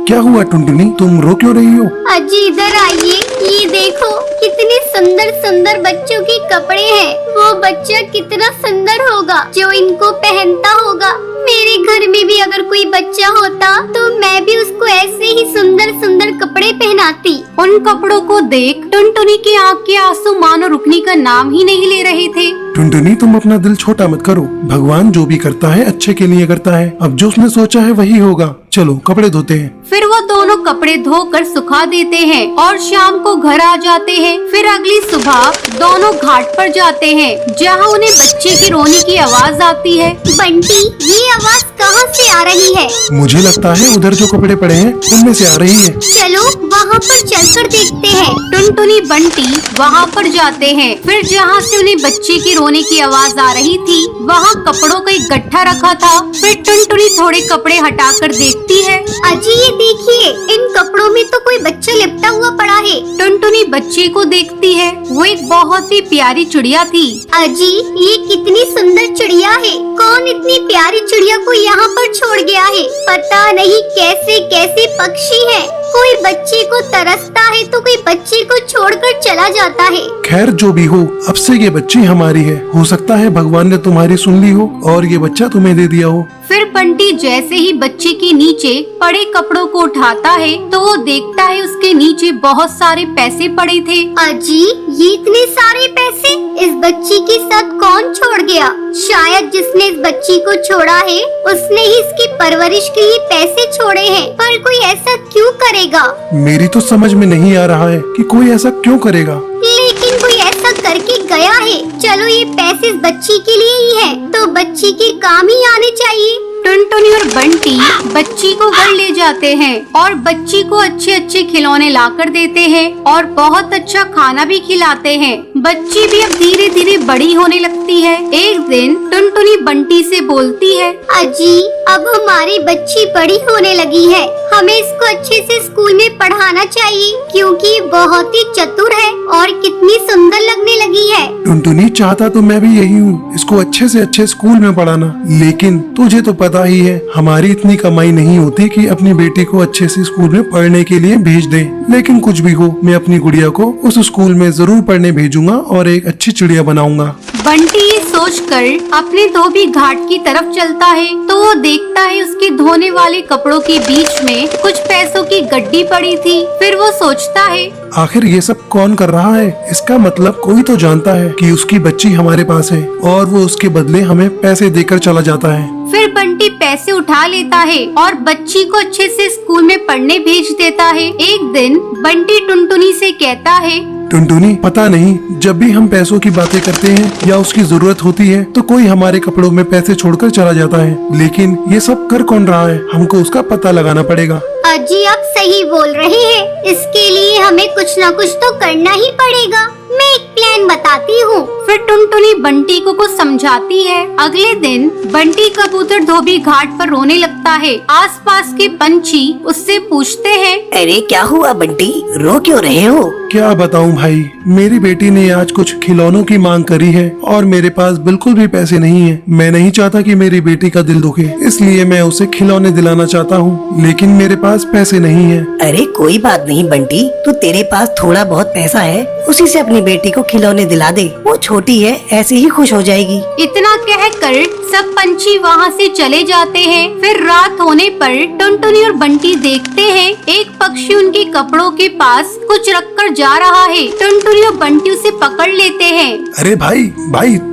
क्या हुआ टुनटुनी, तुम रो क्यों रही हो? अजी इधर आइए, ये देखो कितने सुंदर सुंदर बच्चों के कपड़े हैं। वो बच्चा कितना सुंदर होगा जो इनको पहनता होगा। मेरे घर में भी अगर कोई बच्चा होता तो मैं भी उसको ऐसे ही सुंदर सुंदर कपड़े पहनाती। उन कपड़ों को देख टुनटुनी की आँख के आंसू मानो रुकने का नाम ही नहीं ले रहे थे। टुनटुनी, तुम अपना दिल छोटा मत करो। भगवान जो भी करता है अच्छे के लिए करता है। अब जो उसने सोचा है वही होगा। चलो कपड़े धोते हैं। फिर वो दोनों कपड़े धोकर सुखा देते हैं और शाम को घर आ जाते हैं। फिर अगली सुबह दोनों घाट पर जाते हैं, जहाँ उन्हें बच्चे की रोने की आवाज आती है। बंटी, ये आवाज कहाँ से आ रही है? मुझे लगता है उधर जो कपड़े पड़े हैं उनमें से आ रही है। चलो वहाँ पर चलकर देखते हैं। टुनटुनी बंटी वहाँ पर जाते हैं। फिर जहाँ से उन्हें बच्चे की रोने की आवाज आ रही थी वहाँ कपड़ों का एक गट्ठा रखा था। फिर टुनटुनी थोड़े कपड़े हटाकर देखती है। अजी ये देखिए, इन कपड़ों में तो कोई बच्चा लिपटा हुआ पड़ा है। टुनटुनी बच्चे को देखती है, वो एक बहुत ही प्यारी चिड़िया थी। अजी ये कितनी सुंदर चिड़िया है। कौन इतनी प्यारी चिड़िया को यहाँ पर छोड़ गया है? पता नहीं कैसे कैसे पक्षी हैं। कोई बच्चे को तरसता है तो कोई बच्चे को छोड़कर चला जाता है। खैर जो भी हो, अब से ये बच्ची हमारी है। हो सकता है भगवान ने तुम्हारी सुन ली हो और ये बच्चा तुम्हें दे दिया हो। फिर बंटी जैसे ही बच्चे के नीचे पड़े कपड़ों को उठाता है तो वो देखता है उसके नीचे बहुत सारे पैसे पड़े थे। अजी ये इतने सारे पैसे इस बच्ची के साथ कौन छोड़ गया? शायद जिसने इस बच्ची को छोड़ा है उसने ही इसकी परवरिश के लिए पैसे छोड़े हैं। पर कोई ऐसा क्यों करेगा? मेरी तो समझ में नहीं आ रहा है कि कोई ऐसा क्यों करेगा। लेकिन कोई ऐसा करके गया है। चलो ये पैसे इस बच्ची के लिए ही है तो बच्ची के काम ही आने चाहिए। टुनटुनी और बंटी बच्ची को घर ले जाते हैं और बच्ची को अच्छे अच्छे खिलौने लाकर देते हैं और बहुत अच्छा खाना भी खिलाते हैं। बच्ची भी अब धीरे धीरे बड़ी होने लगती है। एक दिन टुनटुनी बंटी से बोलती है, अजी अब हमारी बच्ची बड़ी होने लगी है, हमें इसको अच्छे से स्कूल में पढ़ाना चाहिए क्योंकि बहुत ही चतुर है और कितनी सुंदर लगने लगी है। टुनटुनी, चाहता तो मैं भी यही हूँ, इसको अच्छे से अच्छे स्कूल में पढ़ाना। लेकिन तुझे तो पता ही है हमारी इतनी कमाई नहीं होती कि अपनी बेटी को अच्छे से स्कूल में पढ़ने के लिए भेज दें। लेकिन कुछ भी हो, मैं अपनी गुड़िया को उस स्कूल में जरूर पढ़ने भेजूंगा और एक अच्छी चिड़िया बनाऊंगा। बंटी ये सोचकर अपने धोबी घाट की तरफ चलता है तो वो देखता है उसके धोने वाले कपड़ों के बीच में कुछ पैसों की गड्डी पड़ी थी। फिर वो सोचता है, आखिर ये सब कौन कर रहा है? इसका मतलब कोई तो जानता है कि उसकी बच्ची हमारे पास है और वो उसके बदले हमें पैसे देकर चला जाता है। फिर बंटी पैसे उठा लेता है और बच्ची को अच्छे से स्कूल में पढ़ने भेज देता है। एक दिन बंटी टुनटुनी से कहता है, टुनटुनी, पता नहीं जब भी हम पैसों की बातें करते हैं या उसकी जरूरत होती है तो कोई हमारे कपड़ों में पैसे छोड़कर चला जाता है। लेकिन ये सब कर कौन रहा है? हमको उसका पता लगाना पड़ेगा। अजी आप सही सही बोल रहे हैं। इसके लिए हमें कुछ न कुछ तो करना ही पड़ेगा। मैं एक प्लान बताती हूँ। फिर टुनटुनी बंटी को कुछ समझाती है। अगले दिन बंटी कबूतर धोबी घाट पर रोने लगता है। आसपास के पंछी उससे पूछते हैं, अरे क्या हुआ बंटी, रो क्यों रहे हो? क्या बताऊं भाई, मेरी बेटी ने आज कुछ खिलौनों की मांग करी है और मेरे पास बिल्कुल भी पैसे नहीं है। मैं नहीं चाहता कि मेरी बेटी का दिल दुखे, इसलिए मैं उसे खिलौने दिलाना चाहता हूँ, लेकिन मेरे पास पैसे नहीं है। अरे कोई बात नहीं बंटी, तो तेरे पास थोड़ा बहुत पैसा है, उसी से अपनी बेटी को खिलौने दिला दे। वो छोटी है, ऐसे ही खुश हो जाएगी। इतना कहकर सब पंछी वहाँ से चले जाते हैं। फिर रात होने पर टुनटुनी और बंटी देखते हैं एक पक्षी उनके कपड़ों के पास कुछ रखकर जा रहा है। टुनटुनी और बंटी उसे पकड़ लेते हैं। अरे भाई,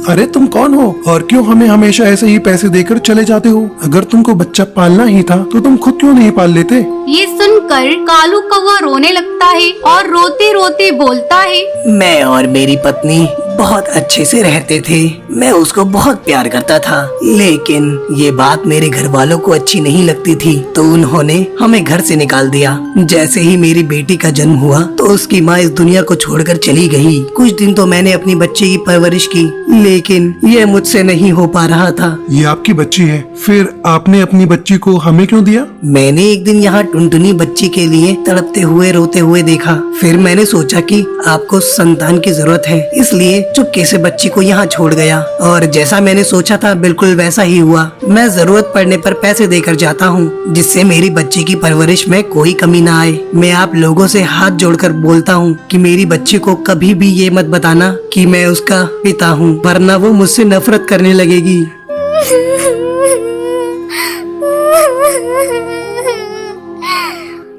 अरे तुम कौन हो और क्यों हमें हमेशा ऐसे ही पैसे देकर चले जाते हो? अगर तुमको बच्चा पालना ही था तो तुम खुद क्यों नहीं पाल लेते? ये सुनकर कालू कौवा रोने लगता है और रोते रोते बोलता है, मैं और मेरी पत्नी बहुत अच्छे से रहते थे। मैं उसको बहुत प्यार करता था, लेकिन ये बात मेरे घर वालों को अच्छी नहीं लगती थी, तो उन्होंने हमें घर से निकाल दिया। जैसे ही मेरी बेटी का जन्म हुआ तो उसकी माँ इस दुनिया को छोड़कर चली गई। कुछ दिन तो मैंने अपनी बच्ची की परवरिश की, लेकिन ये मुझसे नहीं हो पा रहा था। ये आपकी बच्ची है, फिर आपने अपनी बच्ची को हमें क्यों दिया? मैंने एक दिन यहाँ टुनटुनी बच्ची के लिए तड़पते हुए रोते हुए देखा। फिर मैंने सोचा कि आपको संतान की जरूरत है, इसलिए चुपके से बच्ची को यहाँ छोड़ गया। और जैसा मैंने सोचा था बिल्कुल वैसा ही हुआ। मैं जरूरत पड़ने पर पैसे देकर जाता हूँ, जिससे मेरी बच्ची की परवरिश में कोई कमी ना आए। मैं आप लोगों से हाथ जोड़कर बोलता हूँ कि मेरी बच्ची को कभी भी ये मत बताना कि मैं उसका पिता हूँ, वरना वो मुझसे नफरत करने लगेगी।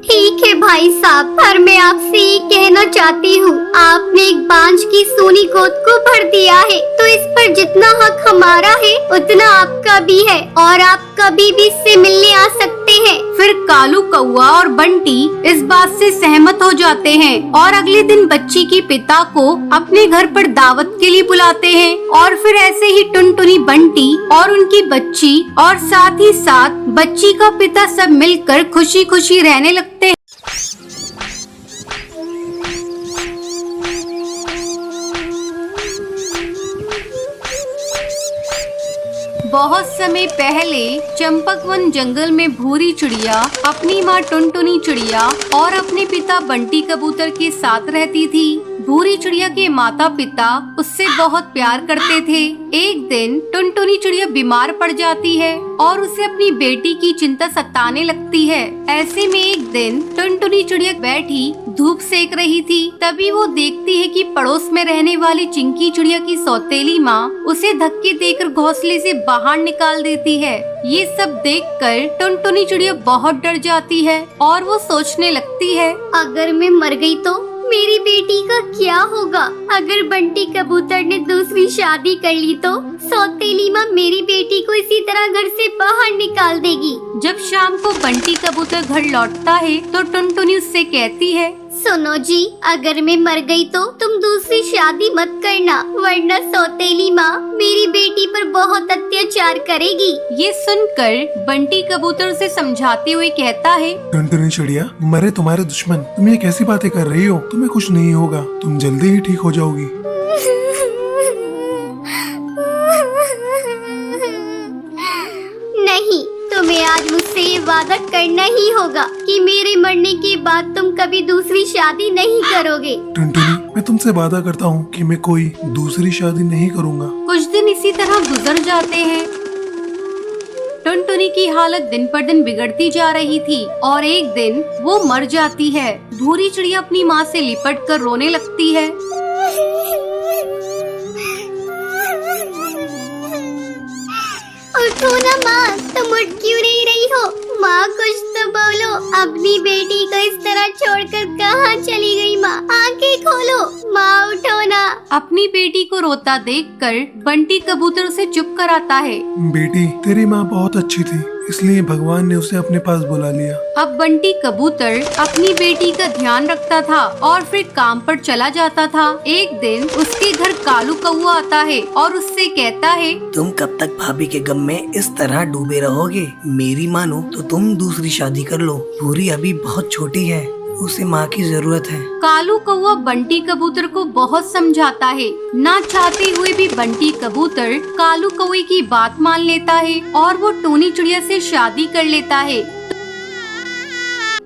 ठीक है भाई साहब, पर मैं आपसे ये कहना चाहती हूँ, आपने एक बांझ की सोनी गोद को भर दिया है, तो इस पर जितना हक हमारा है उतना आपका भी है, और आप कभी भी इससे मिलने आ सकते हैं। फिर कालू कौवा और बंटी इस बात से सहमत हो जाते हैं और अगले दिन बच्ची के पिता को अपने घर पर दावत के लिए बुलाते हैं। और फिर ऐसे ही टुनटुनी, बंटी और उनकी बच्ची और साथ ही साथ बच्ची का पिता सब मिलकर खुशी खुशी रहने लगते हैं। बहुत समय पहले चंपकवन जंगल में भूरी चिड़िया अपनी माँ टुनटुनी चिड़िया और अपने पिता बंटी कबूतर के साथ रहती थी। भूरी चिड़िया के माता पिता उससे बहुत प्यार करते थे। एक दिन टुनटुनी चिड़िया बीमार पड़ जाती है और उसे अपनी बेटी की चिंता सताने लगती है। ऐसे में एक दिन टुनटुनी चिड़िया बैठी धूप सेक रही थी, तभी वो देखती है कि पड़ोस में रहने वाली चिंकी चिड़िया की सौतेली माँ उसे धक्के देकर घोंसले से बाहर निकाल देती है। ये सब देखकर टुनटुनी चिड़िया बहुत डर जाती है और वो सोचने लगती है, अगर मैं मर गई तो मेरी बेटी का क्या होगा? अगर बंटी कबूतर ने दूसरी शादी कर ली तो सौतेली माँ मेरी बेटी को इसी तरह घर से बाहर निकाल देगी। जब शाम को बंटी कबूतर घर लौटता है तो टुनटुनी उससे कहती है, सुनो जी, अगर मैं मर गई तो तुम दूसरी शादी मत करना, वरना सौतेली माँ मेरी बेटी पर बहुत अत्याचार करेगी। ये सुनकर बंटी कबूतर उसे समझाते हुए कहता है, टुनटुनी चिड़िया, मरे तुम्हारे दुश्मन, तुम ये कैसी बातें कर रही हो? तुम्हें कुछ नहीं होगा, तुम जल्दी ही ठीक हो जाओगी। नहीं, तुम्हें आज मुझसे ये वादा करना ही होगा कि मेरे मरने के बाद तुम कभी दूसरी शादी नहीं करोगे। टुनटुनी, मैं तुमसे वादा करता हूँ कि मैं कोई दूसरी शादी नहीं करूँगा। कुछ दिन इसी तरह गुजर जाते हैं। टुनटुनी की हालत दिन पर दिन बिगड़ती जा रही थी और एक दिन वो मर जाती है। भूरी चिड़िया अपनी माँ से लिपट कर रोने लगती है। उठो ना माँ, तुम उठ क्यों नहीं रही हो? माँ कुछ तो बोलो, अपनी बेटी को इस तरह छोड़कर कहाँ चली गई? माँ आंखें खोलो, माँ उठो ना। अपनी बेटी को रोता देखकर बंटी कबूतर उसे चुप कराता है। बेटी, तेरी माँ बहुत अच्छी थी, इसलिए भगवान ने उसे अपने पास बुला लिया। अब बंटी कबूतर अपनी बेटी का ध्यान रखता था और फिर काम पर चला जाता था। एक दिन उसके घर कालू कौआ आता है और उससे कहता है, तुम कब तक भाभी के गम में इस तरह डूबे रहोगे? मेरी मानो तो तुम दूसरी शादी कर लो। पूरी अभी बहुत छोटी है, उसे माँ की जरूरत है। कालू कौआ बंटी कबूतर को बहुत समझाता है। ना चाहते हुए भी बंटी कबूतर कालू कौवे की बात मान लेता है और वो टोनी चिड़िया से शादी कर लेता है।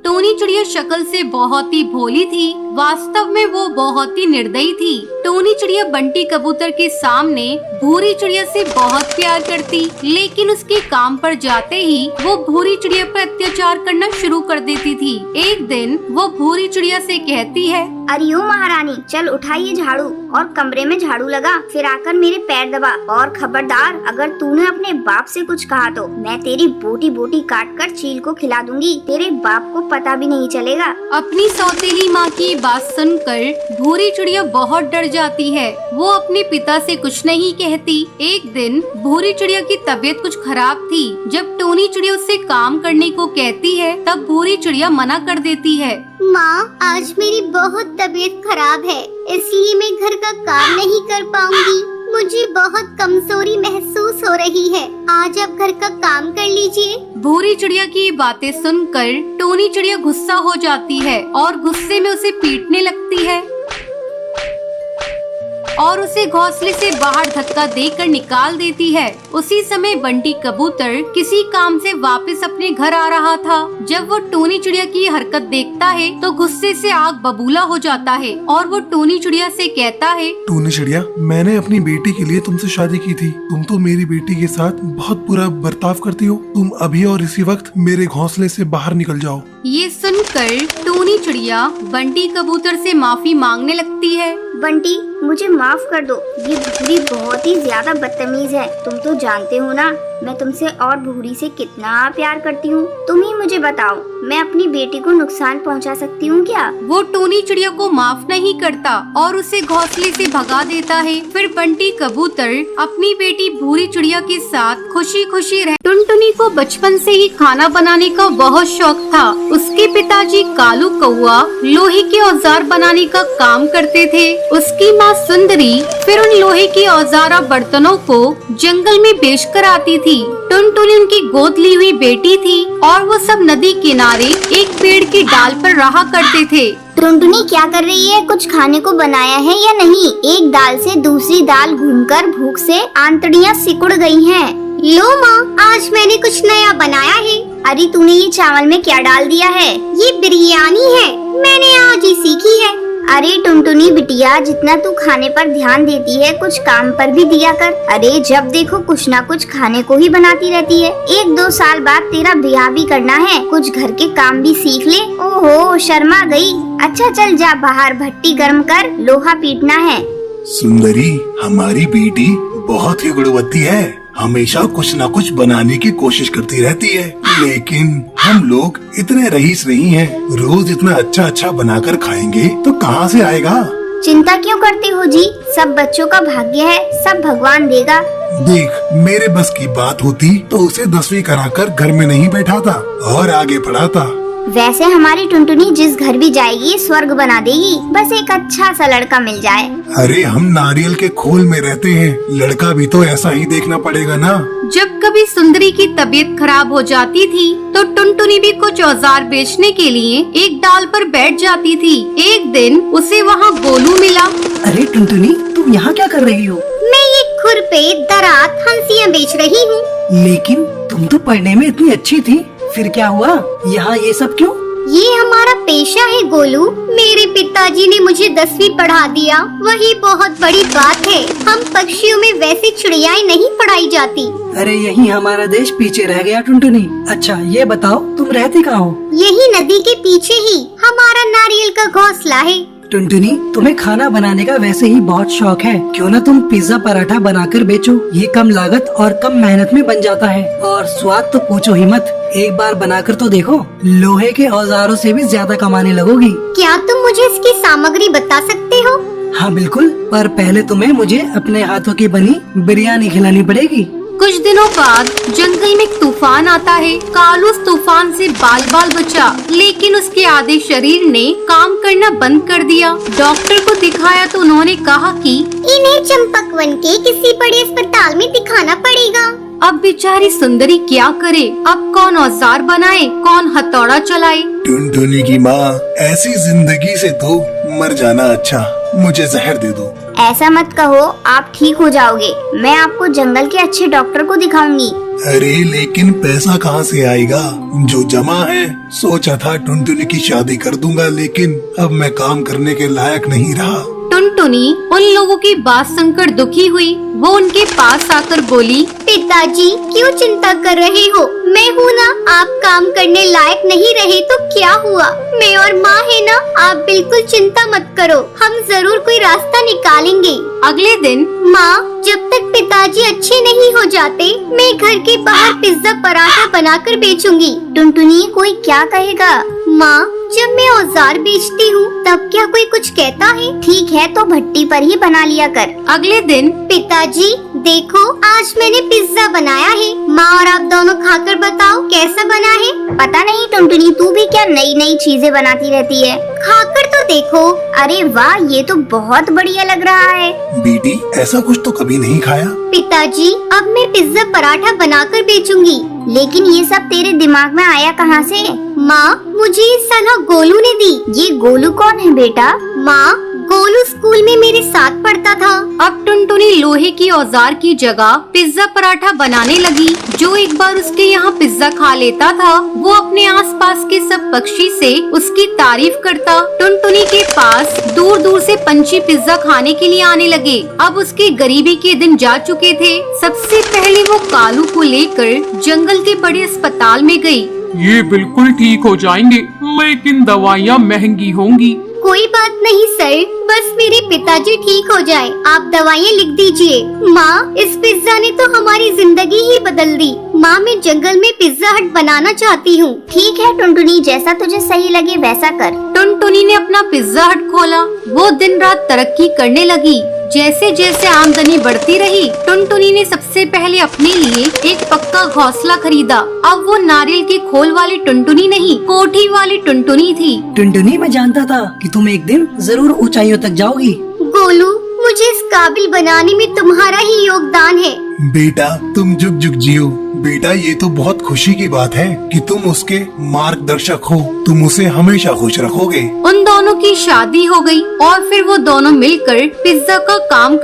टोनी चिड़िया शक्ल से बहुत ही भोली थी, वास्तव में वो बहुत ही निर्दयी थी। टोनी चिड़िया बंटी कबूतर के सामने भूरी चिड़िया से बहुत प्यार करती, लेकिन उसके काम पर जाते ही वो भूरी चिड़िया पर अत्याचार करना शुरू कर देती थी। एक दिन वो भूरी चिड़िया से कहती है, अरे ओ महारानी, चल उठाइए झाड़ू और कमरे में झाड़ू लगा, फिर आकर मेरे पैर दबा, और खबरदार अगर तूने अपने बाप से कुछ कहा तो मैं तेरी बोटी बोटी काट कर चील को खिला दूंगी। तेरे बाप को पता भी नहीं चलेगा। अपनी सौतेली माँ की बात सुनकर भूरी चिड़िया बहुत डर जाती है। वो अपने पिता से कुछ नहीं कहती। एक दिन भूरी चिड़िया की तबीयत कुछ खराब थी। जब टोनी चिड़िया उससे काम करने को कहती है तब भूरी चिड़िया मना कर देती है। माँ, आज मेरी बहुत तबीयत खराब है, इसलिए मैं घर का काम नहीं कर पाऊंगी। मुझे बहुत कमजोरी महसूस हो रही है। आज आप घर का काम कर लीजिए। भूरी चिड़िया की बातें सुनकर टोनी चिड़िया गुस्सा हो जाती है और गुस्से में उसे पीटने लगती है और उसे घोंसले से बाहर धक्का देकर निकाल देती है। उसी समय बंटी कबूतर किसी काम से वापस अपने घर आ रहा था। जब वो टोनी चिड़िया की हरकत देखता है तो गुस्से से आग बबूला हो जाता है और वो टोनी चिड़िया से कहता है, टोनी चिड़िया, मैंने अपनी बेटी के लिए तुमसे शादी की थी। तुम तो मेरी बेटी के साथ बहुत बुरा बर्ताव करती हो। तुम अभी और इसी वक्त मेरे घोंसले से बाहर निकल जाओ। ये सुनकर टोनी चिड़िया बंटी कबूतर से माफी मांगने लगती है। बंटी, मुझे माफ कर दो, ये भूरी बहुत ही ज्यादा बदतमीज है। तुम तो जानते हो ना, मैं तुमसे और भूरी से कितना प्यार करती हूँ। तुम ही मुझे बताओ, मैं अपनी बेटी को नुकसान पहुँचा सकती हूँ क्या? वो टोनी चिड़िया को माफ नहीं करता और उसे घोंसले से भगा देता है। फिर बंटी कबूतर अपनी बेटी भूरी चिड़िया के साथ खुशी खुशी रह। टुनटुनी को बचपन से ही खाना बनाने का बहुत शौक था। उसके पिताजी कालू कौआ लोहे के औजार बनाने का काम करते थे। उसकी माँ सुंदरी फिर उन लोहे के औजार और बर्तनों को जंगल में बेचकर आती थी। टुनटुनी उनकी गोद ली हुई बेटी थी और वो सब नदी किनारे एक पेड़ की डाल पर रहा करते थे। टुनटुनी क्या कर रही है? कुछ खाने को बनाया है या नहीं? एक दाल से दूसरी दाल घूमकर भूख से आंतड़ियाँ सिकुड़ गई हैं। लो माँ, आज मैंने कुछ नया बनाया है। अरे तूने ये चावल में क्या डाल दिया है? ये बिरयानी है, मैंने आज ही सीखी है। अरे टुनटुनी बिटिया, जितना तू खाने पर ध्यान देती है कुछ काम पर भी दिया कर। अरे जब देखो कुछ ना कुछ खाने को ही बनाती रहती है। 1-2 साल बाद तेरा ब्याह भी करना है, कुछ घर के काम भी सीख ले। ओहो, शर्मा गई। अच्छा चल जा बाहर भट्टी गर्म कर, लोहा पीटना है। सुंदरी, हमारी बेटी बहुत ही गुणवती है, हमेशा कुछ न कुछ बनाने की कोशिश करती रहती है। लेकिन हम लोग इतने रईस नहीं हैं, रोज इतना अच्छा अच्छा बनाकर खाएंगे तो कहाँ से आएगा? चिंता क्यों करते हो जी? सब बच्चों का भाग्य है, सब भगवान देगा। देख, मेरे बस की बात होती तो उसे 10वीं कराकर घर में नहीं बैठाता और आगे पढ़ाता। वैसे हमारी टुनटुनी जिस घर भी जाएगी स्वर्ग बना देगी, बस एक अच्छा सा लड़का मिल जाए। अरे हम नारियल के खोल में रहते हैं, लड़का भी तो ऐसा ही देखना पड़ेगा ना। जब कभी सुंदरी की तबीयत खराब हो जाती थी तो टुनटुनी भी कुछ औजार बेचने के लिए एक डाल पर बैठ जाती थी। एक दिन उसे वहाँ गोलू मिला। अरे टुनटुनी, तुम यहाँ क्या कर रही हो? मैं ये खुरपे दरात हंसियाँ बेच रही हूँ। लेकिन तुम तो पढ़ने में इतनी अच्छी थी, फिर क्या हुआ? यहाँ ये सब क्यों? ये हमारा पेशा है गोलू। मेरे पिताजी ने मुझे 10वीं पढ़ा दिया, वही बहुत बड़ी बात है। हम पक्षियों में वैसे चिड़ियाएं नहीं पढ़ाई जाती। अरे यही हमारा देश पीछे रह गया टुनटुनी। अच्छा ये बताओ, तुम रहती कहाँ हो? यही नदी के पीछे ही हमारा नारियल का घोंसला है। टुनटुनी, तुम्हें खाना बनाने का वैसे ही बहुत शौक है, क्यों ना तुम पिज्जा पराठा बनाकर बेचो। ये कम लागत और कम मेहनत में बन जाता है और स्वाद तो पूछो ही मत। एक बार बनाकर तो देखो, लोहे के औजारों से भी ज्यादा कमाने लगोगी। क्या तुम मुझे इसकी सामग्री बता सकते हो? हाँ बिल्कुल, पर पहले तुम्हें मुझे अपने हाथों की बनी बिरयानी खिलानी पड़ेगी। कुछ दिनों बाद जंगल में एक तूफान आता है। कालू उस तूफान से बाल बाल बचा, लेकिन उसके आधे शरीर ने काम करना बंद कर दिया। डॉक्टर को दिखाया तो उन्होंने कहा कि इन्हें चंपकवन के किसी बड़े अस्पताल में दिखाना पड़ेगा। अब बेचारी सुंदरी क्या करे? अब कौन औजार बनाए, कौन हथौड़ा चलाए? टुनटुनी की माँ, ऐसी जिंदगी से तो मर जाना अच्छा। मुझे जहर दे दो। ऐसा मत कहो, आप ठीक हो जाओगे। मैं आपको जंगल के अच्छे डॉक्टर को दिखाऊंगी। अरे लेकिन पैसा कहाँ से आएगा? जो जमा है, सोचा था टुनटुनी की शादी कर दूंगा, लेकिन अब मैं काम करने के लायक नहीं रहा। टुनटुनी उन लोगों की बात सुनकर दुखी हुई। वो उनके पास आकर बोली, पिताजी क्यों चिंता कर रहे हो? मैं हूँ ना। आप काम करने लायक नहीं रहे तो क्या हुआ? मैं और माँ है ना। आप बिल्कुल चिंता मत करो, हम जरूर कोई रास्ता निकालेंगे। अगले दिन माँ, जब तक पिताजी अच्छे नहीं हो जाते, मैं घर के बाहर पिज्जा पराठा बनाकर बेचूंगी। टुनटुनी, कोई क्या कहेगा? माँ, जब मैं औजार बेचती हूँ तब क्या कोई कुछ कहता है? ठीक है तो भट्टी पर ही बना लिया कर। अगले दिन पिताजी देखो, आज मैंने पिज्जा बनाया है। माँ और आप दोनों खाकर बताओ कैसा बना है। पता नहीं टुनटुनी, तू भी क्या नई नई चीजें बनाती रहती है। खाकर तो देखो। अरे वाह, ये तो बहुत बढ़िया लग रहा है। बेटी, ऐसा कुछ तो कभी नहीं खाया। पिताजी, अब मैं पिज्जा पराठा बनाकर बेचूंगी। लेकिन ये सब तेरे दिमाग में आया कहाँ से? माँ, मुझे ये सलाह गोलू ने दी। ये गोलू कौन है बेटा? माँ, गोलू स्कूल में मेरे साथ पढ़ता था। अब टुनटुनी लोहे की औजार की जगह पिज्जा पराठा बनाने लगी। जो एक बार उसके यहाँ पिज्जा खा लेता था, वो अपने आसपास के सब पक्षी से उसकी तारीफ करता। टुनटुनी के पास दूर दूर से पंछी पिज्जा खाने के लिए आने लगे। अब उसके गरीबी के दिन जा चुके थे। सबसे पहले वो कालू को लेकर जंगल के बड़े अस्पताल में गई। ये बिल्कुल ठीक हो जाएंगे, लेकिन दवाइयाँ महंगी होंगी। कोई बात नहीं सर, बस मेरे पिताजी ठीक हो जाए। आप दवाइयाँ लिख दीजिए। माँ, इस पिज्जा ने तो हमारी जिंदगी ही बदल दी। माँ, मैं जंगल में पिज्जा हट बनाना चाहती हूँ। ठीक है टुनटुनी, जैसा तुझे सही लगे वैसा कर। टुनटुनी ने अपना पिज्जा हट खोला। वो दिन रात तरक्की करने लगी। जैसे जैसे आमदनी बढ़ती रही, टुनटुनी ने सबसे पहले अपने लिए एक पक्का घोंसला खरीदा। अब वो नारियल के खोल वाली टुनटुनी नहीं, कोठी वाली टुनटुनी थी। टुनटुनी, मैं जानता था कि तुम एक दिन जरूर ऊंचाइयों तक जाओगी। गोलू, मुझे इस काबिल बनाने में तुम्हारा ही योगदान है। बेटा, तुम जुग जुग जियो। बेटा, ये तो बहुत खुशी की बात है कि तुम उसके मार्गदर्शक हो। तुम उसे हमेशा खुश रखोगे। उन दोनों की शादी हो गई और फिर वो दोनों मिलकर पिज्जा का काम